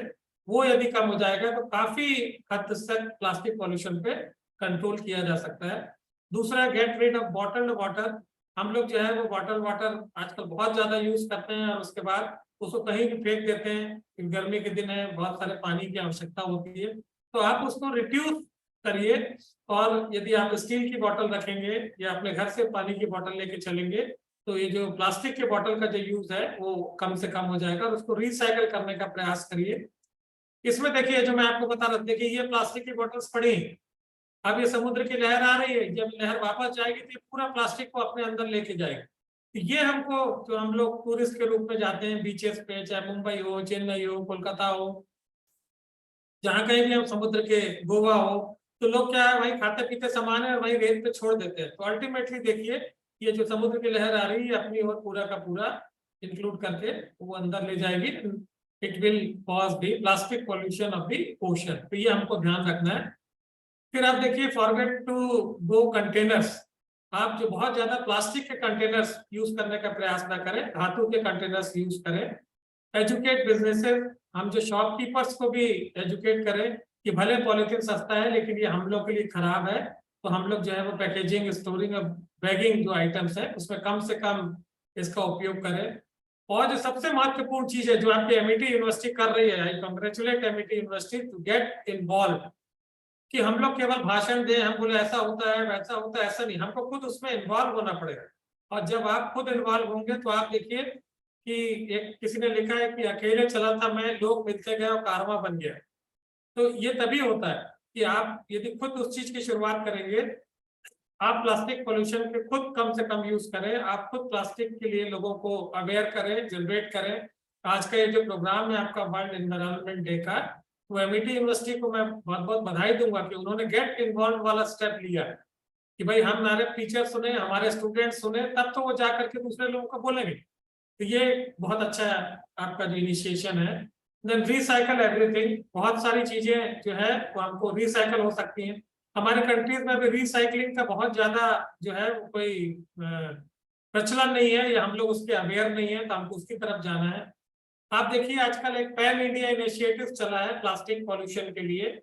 वो यदि कम हो जाएगा तो काफी हद तक प्लास्टिक पॉल्यूशन पे कंट्रोल किया जा सकता है। दूसरा, get rid of bottled water. हम लोग जो है वो बॉटल वाटर आजकल बहुत ज्यादा यूज करते हैं, और उसके बाद उसको कहीं भी फेंक देते हैं। गर्मी के दिन है, बहुत सारे पानी की आवश्यकता होती है, तो आप उसको रिड्यूस करिए। और यदि आप स्टील की बोतल रखेंगे या अपने घर से पानी की बोतल लेके चलेंगे तो ये जो प्लास्टिक के बोतल का जो यूज है वो कम से कम हो जाएगा, और उसको रिसाइकल करने का प्रयास करिए। इसमें देखिए जो मैं आपको बता रहा था, देखिए ये प्लास्टिक की बोतल्स पड़ी हैं, अब ये समुद्र की लहर आ रही है, जब लहर वापस जाएगी तो ये पूरा प्लास्टिक को अपने अंदर लेके जाएगी। तो ये हमको, जो हम लोग टूरिस्ट के रूप में जाते हैं बीचेस पे, चाहे मुंबई हो, चेन्नई हो, कोलकाता हो, जहाँ कहीं भी हम समुद्र के, गोवा हो, तो लोग क्या है वही खाते पीते सामान है और वही रेत पे छोड़ देते हैं। तो अल्टीमेटली देखिए ये जो समुद्र की लहर आ रही है अपनी ओर पूरा का पूरा इंक्लूड करके वो अंदर ले जाएगी, it will cause the plastic pollution of the ocean. तो ये हमको ध्यान रखना है। फिर आप देखिए फॉरगेट टू गो कंटेनर्स। आप जो बहुत ज्यादा प्लास्टिक के कंटेनर्स यूज करने का प्रयास ना करें, धातु के कंटेनर्स यूज करें। एजुकेट बिजनेसेस, हम जो शॉपकीपर्स को भी एजुकेट करें कि भले पॉलिथीन सस्ता है लेकिन ये हम लोग के लिए खराब है, तो हम लोग जो है वो पैकेजिंग, स्टोरिंग और बैगिंग जो आइटम्स है उसमें कम से कम इसका उपयोग करें। और जो सबसे महत्वपूर्ण चीज है जो आपकी एमईटी यूनिवर्सिटी कर रही है, I congratulate MET university to get involve, कि हम लोग केवल भाषण दें, हम बोले ऐसा होता है वैसा होता है, ऐसा नहीं, हमको खुद उसमें इन्वॉल्व होना पड़ेगा। और जब आप खुद इन्वॉल्व होंगे तो आप देखिए कि एक किसी ने लिखा है कि अकेले चला था मैं, लोग मिलते गए और कारवां बन गया। तो ये तभी होता है कि आप यदि खुद उस चीज की शुरुआत करेंगे, आप प्लास्टिक पोल्यूशन के खुद कम से कम यूज करें, आप खुद प्लास्टिक के लिए लोगों को अवेयर करें, जनरेट करें। आज का ये जो प्रोग्राम है आपका वर्ल्ड एनवायरनमेंट डे का, तो एमईटी यूनिवर्सिटी को मैं बहुत बहुत बधाई दूंगा कि उन्होंने गेट इन्वॉल्व वाला स्टेप लिया है कि भाई हम हमारे टीचर सुने, हमारे स्टूडेंट सुने, तब तो वो जा करके दूसरे लोगों को बोलेंगे। तो ये बहुत अच्छा आपका जो इनिशिएशन है। देन रिसाइकल एवरीथिंग, बहुत सारी चीजें जो है वो हमको रिसाइकल हो सकती हैं। हमारे कंट्रीज में अभी रिसाइकलिंग का बहुत ज्यादा जो है वो कोई प्रचलन नहीं है, या हम लोग उसके अवेयर नहीं है, तो हमको उसकी तरफ जाना है। आप देखिए आजकल एक पैन इंडिया इनिशिएटिव चला है प्लास्टिक पॉल्यूशन के लिए,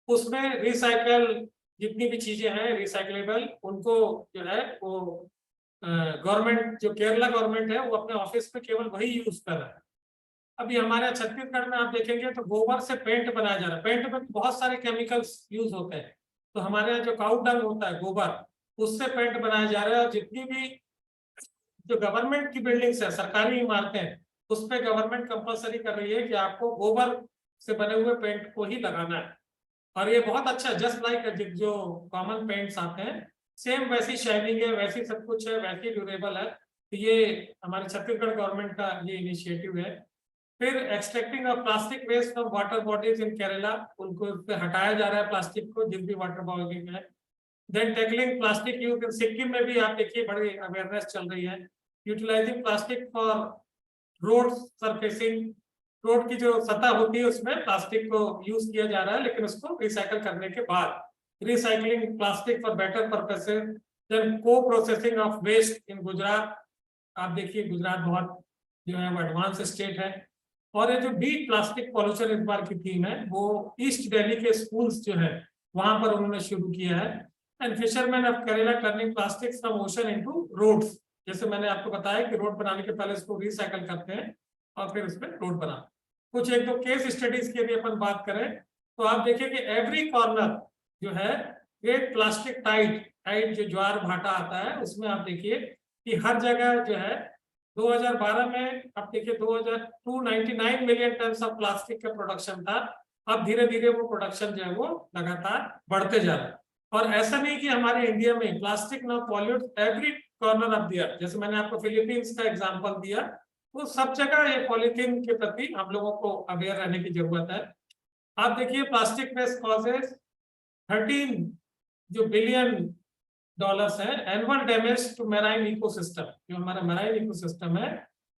उसमें रिसाइकल जितनी भी चीजें हैं रिसाइकलेबल, उनको जो है वो गवर्नमेंट, जो केरला गवर्नमेंट है वो अपने ऑफिस में केवल वही यूज कर रहा है। अभी हमारे छत्तीसगढ़ में आप देखेंगे तो गोबर से पेंट बनाया जा रहा है। पेंट में बहुत सारे केमिकल्स यूज होते हैं, तो हमारे यहाँ जो काउ डंग होता है, गोबर, उससे पेंट बनाया जा रहा है। और जितनी भी जो गवर्नमेंट की बिल्डिंग्स है, सरकारी इमारतें हैं, उस पे गवर्नमेंट कंपलसरी कर रही है कि आपको गोबर से बने हुए पेंट को ही लगाना है। और ये बहुत अच्छा, जस्ट लाइक जो कॉमन पेंट्स आते हैं, सेम वैसी शाइनिंग है, वैसी सब कुछ है, वैसी ड्यूरेबल है। तो ये हमारे छत्तीसगढ़ गवर्नमेंट का ये इनिशिएटिव है। फिर extracting of plastic waste from water bodies in Kerala, उनको हटाया जा रहा है प्लास्टिक को जिन भी वाटर बॉडी में है। Then tackling plastic use in Sikkim में भी आप देखिए बड़ी अवेयरनेस चल रही है। Utilising plastic for road surfacing, road की जो सतह होती है उसमें प्लास्टिक को यूज किया जा रहा है, लेकिन उसको रिसाइकल करने के बाद। Recycling plastic for better purposes. Then co-processing of waste in Gujarat, आप देखिए गुजरात बहुत जो है वो एडवांस स्टेट है। और ये जो बीट प्लास्टिक पॉल्यूशन इस बार की थीम है, वो ईस्ट दिल्ली के स्कूल्स जो है वहां पर उन्होंने शुरू किया है। And fisherman of Kerala turning plastics from ocean into roads, जैसे मैंने आपको बताया कि रोड बनाने के पहले इसको रिसाइकल करते हैं और फिर उसमें रोड बना। कुछ एक दो केस स्टडीज की भी अपन बात करें तो आप देखिए कि एवरी कॉर्नर जो है ग्रेट प्लास्टिक टाइट टाइट जो ज्वार भाटा आता है, उसमें आप देखिए कि हर जगह जो है 2012 में आप देखिए 299 मिलियन टन ऑफ प्लास्टिक का प्रोडक्शन था। अब धीरे धीरे वो प्रोडक्शन जो है वो लगातार बढ़ते जा रहा है। और ऐसा नहीं कि हमारे इंडिया में प्लास्टिक ना pollute every corner of the earth, जैसे मैंने आपको फिलीपींस का एग्जांपल दिया, वो सब जगह ये पॉलीथीन के प्रति हम लोगों को अवेयर रहने की जरूरत है। आप देखिए प्लास्टिक वेस्ट कॉजेज 13 जो बिलियन डॉलर्स है annual damage to marine ecosystem, जो हमारा मैराइन इकोसिस्टम है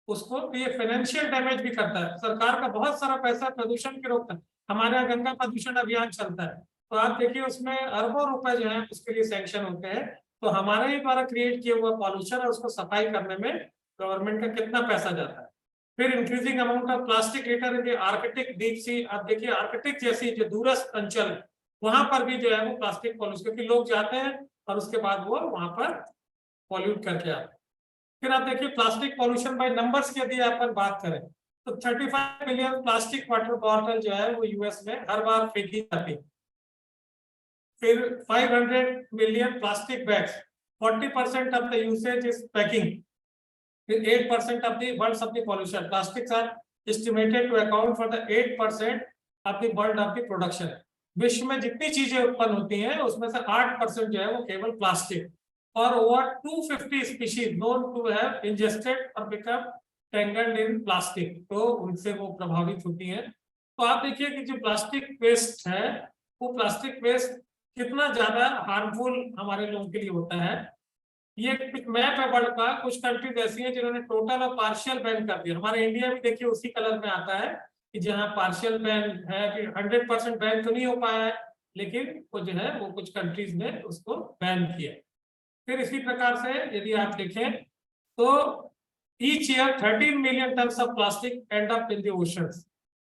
उसको, तो ये फाइनेंशियल डैमेज भी करता है। सरकार का बहुत सारा पैसा प्रदूषण के रोकता, हमारे यहाँ गंगा प्रदूषण अभियान चलता है, तो आप देखिए उसमें अरबों रुपए जो है उसके लिए सैंक्शन होते हैं। तो हमारे ही द्वारा क्रिएट किया हुआ पॉल्यूशन और उसको सफाई करने में गवर्नमेंट का कितना पैसा जाता है। फिर increasing amount of plastic litre in the Arctic deep sea, आप देखिए आर्कटिक जैसी जो दूरस्थ अंचल वहां पर भी जो है वो प्लास्टिक पॉल्यूशन, क्योंकि लोग जाते हैं और उसके बाद वो वहां पर पॉल्यूट करके आते हैं। फिर आप देखिए प्लास्टिक पॉल्यूशन बाय नंबर्स की यदि अपन बात करें तो 35 मिलियन प्लास्टिक वाटर बॉटल जो है वो यूएस में हर बार फेंकी जाती है। फिर 500 million plastic bags, 40% of the usage is packing. फिर 8% of the world of the pollution, plastics are estimated to account for the 8% of the world of the production. विश्व में जितनी चीजें उत्पन्न होती हैं उसमें से 8% जो है वो केवल प्लास्टिक। और over 250 species known to have ingested और बिकम टेंगल्ड इन प्लास्टिक, तो उनसे वो प्रभावित होती हैं। तो आप देखिए कि जो प्लास्टिक वेस्ट है वो प्लास्टिक वेस्ट कितना ज्यादा हार्मफुल हमारे लोगों के लिए होता है। ये कुछ मैप है वर्ल्ड का, कुछ कंट्रीज ऐसी हैं जिन्होंने टोटल और पार्शियल बैन कर दिया। हमारे इंडिया में देखिए उसी कलर में आता है कि जहाँ पार्शियल बैन है, कि 100% बैन तो नहीं हो पाया है, लेकिन वो जो है वो कुछ कंट्रीज ने उसको बैन किया। फिर इसी प्रकार से यदि आप देखें तो each year 13 million tons of plastic end up in the oceans.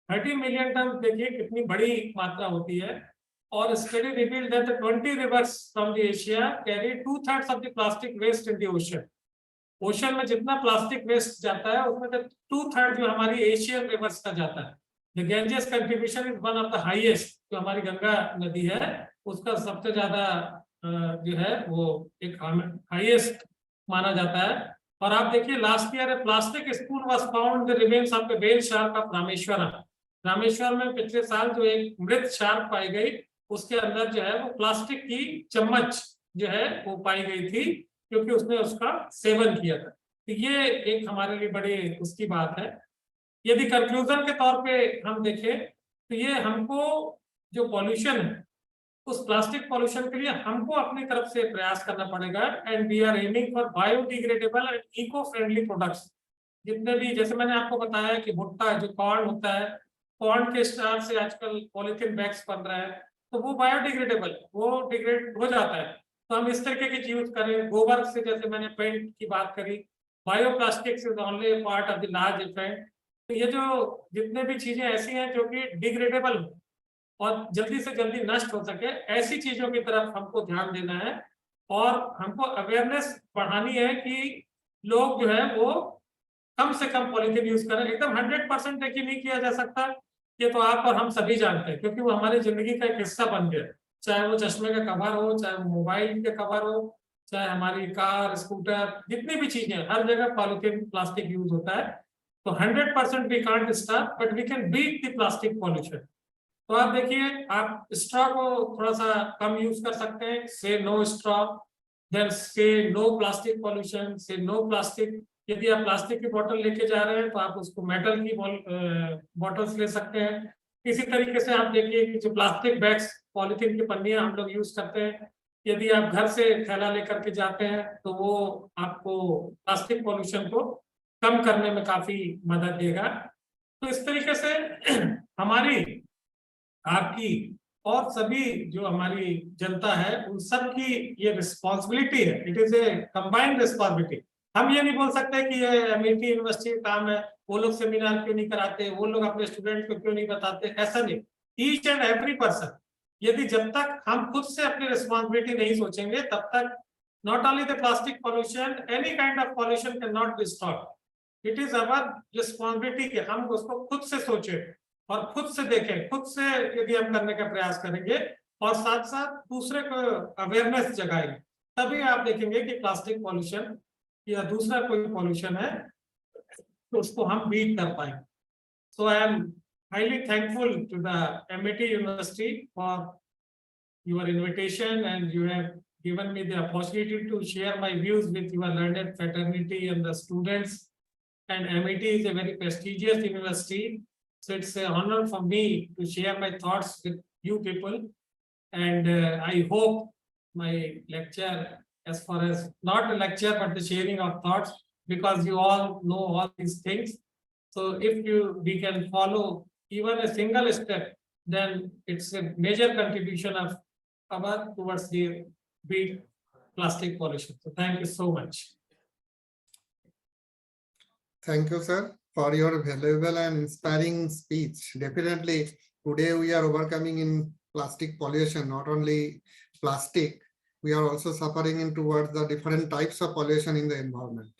30 million ton देखिए कितनी बड़ी मात्रा होती है। और study revealed that 20 rivers from the Asia carry 2/3 of the plastic waste in the ocean. Ocean में जितना प्लास्टिक वेस्ट जाता है उसमें से 2/3 जो हमारी एशियन रिवर्स का जाता है। The Ganges contribution is one of the highest. जो हमारी गंगा नदी है उसका सबसे ज्यादा जो है वो एक हाईएस्ट माना जाता है। और आप देखिए last year plastic spoon was found the remains of the whale shark of Rameswaram. Rameshwar में पिछले साल जो एक मृत शार्क पाई गई उसके अंदर जो है वो प्लास्टिक की चम्मच जो है वो पाई गई थी, क्योंकि उसने उसका सेवन किया था। तो ये एक हमारे लिए बड़ी उसकी बात है। यदि कंक्लूजन के तौर पे हम देखें तो ये हमको जो पॉल्यूशन है उस प्लास्टिक पॉल्यूशन के लिए हमको अपनी तरफ से प्रयास करना पड़ेगा। And we are aiming for biodegradable and eco friendly products. जितने भी, जैसे मैंने आपको बताया कि भुट्टा जो कॉर्न होता है, कॉर्न के स्टार से आजकल पॉलिथीन बैग्स बन रहा है, तो वो बायोडिग्रेडेबल, वो डिग्रेड हो जाता है। तो हम इस तरीके की यूज करें। गोबर से, जैसे मैंने पेंट की बात करी, bioplastics is only part of the large effect. तो ये जो जितने भी चीजें ऐसी हैं जो कि डिग्रेडेबल और जल्दी से जल्दी नष्ट हो सके, ऐसी चीजों की तरफ हमको ध्यान देना है। और हमको अवेयरनेस बढ़ानी है कि लोग जो है वो कम से कम पॉलिथीन यूज करें। एकदम 100% देखिए नहीं किया जा सकता, ये तो आप और हम सभी जानते हैं, क्योंकि वो हमारी जिंदगी का एक हिस्सा बन गया। चाहे वो चश्मे का कवर हो, चाहे वो मोबाइल के कवर हो, चाहे हमारी कार, स्कूटर, जितनी भी चीजें, हर जगह पॉलिथीन प्लास्टिक यूज होता है। तो 100% we can't stop, but we can beat the plastic pollution. तो आप देखिए, आप स्ट्रॉ को थोड़ा सा कम यूज कर सकते हैं। से नो स्ट्रॉ, देन से नो प्लास्टिक पॉल्यूशन, से नो प्लास्टिक। यदि आप प्लास्टिक की बोतल लेके जा रहे हैं तो आप उसको मेटल की बॉटल्स ले सकते हैं। इसी तरीके से आप देखिए कि जो प्लास्टिक बैग्स, पॉलिथीन की पन्नियां हम लोग यूज करते हैं, यदि आप घर से थैला लेकर के जाते हैं तो वो आपको प्लास्टिक पॉल्यूशन को कम करने में काफी मदद देगा। तो इस तरीके से हमारी, आपकी और सभी जो हमारी जनता है उन सब की ये रिस्पॉन्सिबिलिटी है। It is a combined responsibility. हम ये नहीं बोल सकते कि ये एमआईटी यूनिवर्सिटी का काम है, वो लोग सेमिनार क्यों नहीं कराते, वो लोग अपने स्टूडेंट को क्यों नहीं बताते, ऐसा नहीं। ईच एंड एवरी पर्सन, यदि जब तक हम खुद से अपनी रिस्पॉन्सिबिलिटी नहीं सोचेंगे तब तक not only the plastic pollution, any kind of pollution can not be stop. It is our responsibility कि हम उसको खुद से सोचें और खुद से देखें। खुद से यदि हम करने का प्रयास करेंगे और साथ साथ दूसरे को अवेयरनेस जगाएंगे, तभी आप देखेंगे कि प्लास्टिक पॉल्यूशन या दूसरा कोई पॉल्यूशन है तो उसको हम बीट कर पाएंगे। So I am highly thankful to the MIT University for your invitation, and you have given me the opportunity to share my views with your learned fraternity and the students. And MIT is a very prestigious university, so it's an honor for me to share my thoughts with you people. And I hope my lecture, as far as not a lecture but the sharing of thoughts, because you all know all these things. So if we can follow even a single step, then it's a major contribution of our towards the beat plastic pollution. So thank you so much. Thank you, sir, for your valuable and inspiring speech. Definitely, today we are overcoming in plastic pollution. Not only plastic, we are also suffering in towards the different types of pollution in the environment.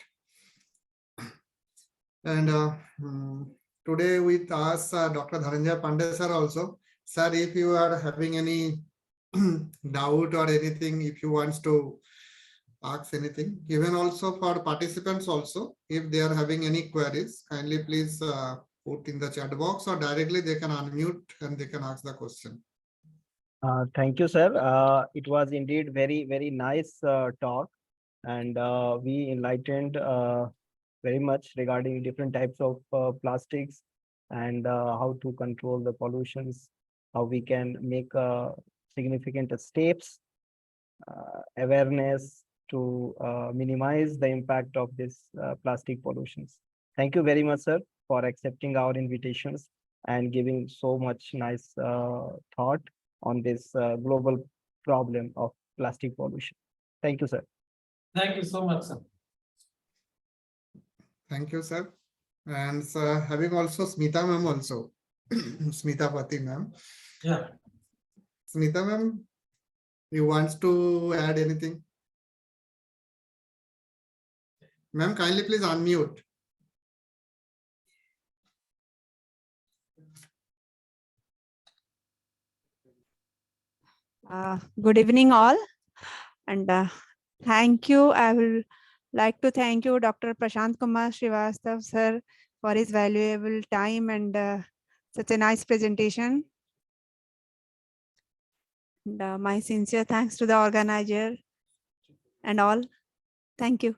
And today with us, Dr. Dhananjay Pandey sir also. Sir, if you are having any doubt or anything, if you want to ask anything, even also for participants also, if they are having any queries, kindly please put in the chat box, or directly they can unmute and they can ask the question. Thank you, sir. It was indeed very nice talk, and we enlightened very much regarding different types of plastics and how to control the pollutions, how we can make significant steps, awareness, to minimize the impact of this plastic pollutions. Thank you very much, sir, for accepting our invitations and giving so much nice thought on this global problem of plastic pollution. Thank you, sir. Thank you so much, sir. Thank you, sir. And having also Smita ma'am also, Smita Pati ma'am. Yeah. Smita ma'am, you want to add anything? Ma'am, kindly please unmute. Good evening, all, and thank you. I will like to thank you, Dr. Prashant Kumar Srivastav, sir, for his valuable time and such a nice presentation. And my sincere thanks to the organizer and all. Thank you.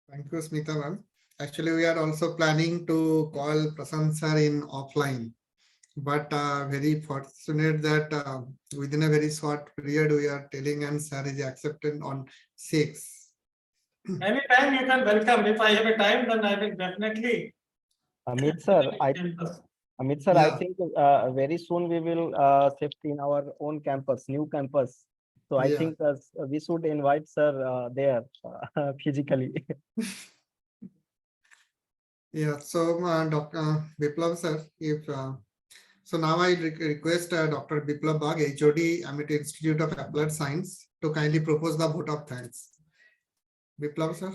Thank you, Smita ma'am. Actually, we are also planning to call Prasant sir in offline. But very fortunate that within a very short period, we are telling and sir is accepted on 6. Anytime you can welcome. If I have a time, then I will definitely. Amit sir, I Yeah. think very soon we will shift in our own campus, new campus. So I Yeah. think we should invite sir there physically. Yeah, so Dr. Biplav sir, if so now I request Dr. Biplav Bagh, HOD, Amity Institute of Applied Science, to kindly propose the vote of thanks. Biplav sir.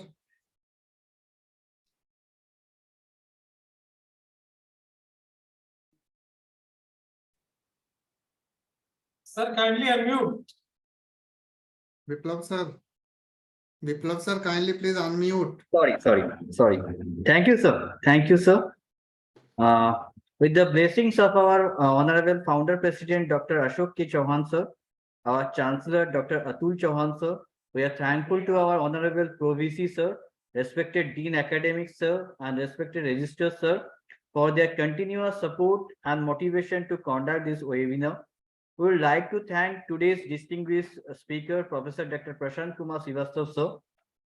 Sir, kindly unmute. Biplav sir. Biplav sir, kindly please unmute. Sorry. Thank you, sir. Thank you, sir. With the blessings of our Honorable Founder President, Dr. Ashok K. Chauhan, sir, our Chancellor, Dr. Atul Chauhan, sir, we are thankful to our Honorable Pro VC, sir, respected Dean Academics, sir, and respected Registrar, sir, for their continuous support and motivation to conduct this webinar. We would like to thank today's distinguished speaker, Professor Dr. Prashant Kumar Srivastav, sir,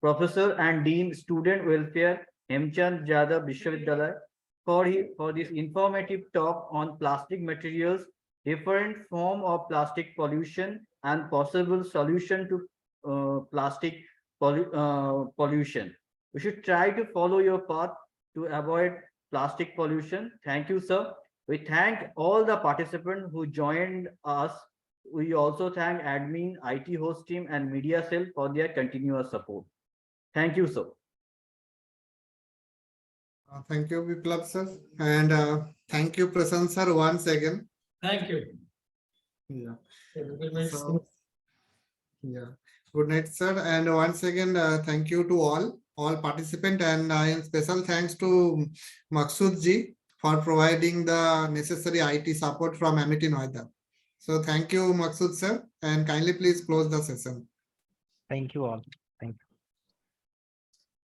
Professor and Dean Student Welfare, Hemchand Jadhav Vishwavidyalaya, for this informative talk on plastic materials, different form of plastic pollution, and possible solution to plastic pollution. We should try to follow your path to avoid plastic pollution. Thank you, sir. We thank all the participants who joined us. We also thank admin, IT host team, and media cell for their continuous support. Thank you, sir. Thank you, Biplav sir. And thank you, Prasant sir, once again. Thank you. Yeah. We will meet So, soon. yeah. Good night, sir. And once again, thank you to all participants, and special thanks to Maksud ji for providing the necessary IT support from Amity Noida. So thank you, Maksud sir, and kindly please close the session. Thank you all.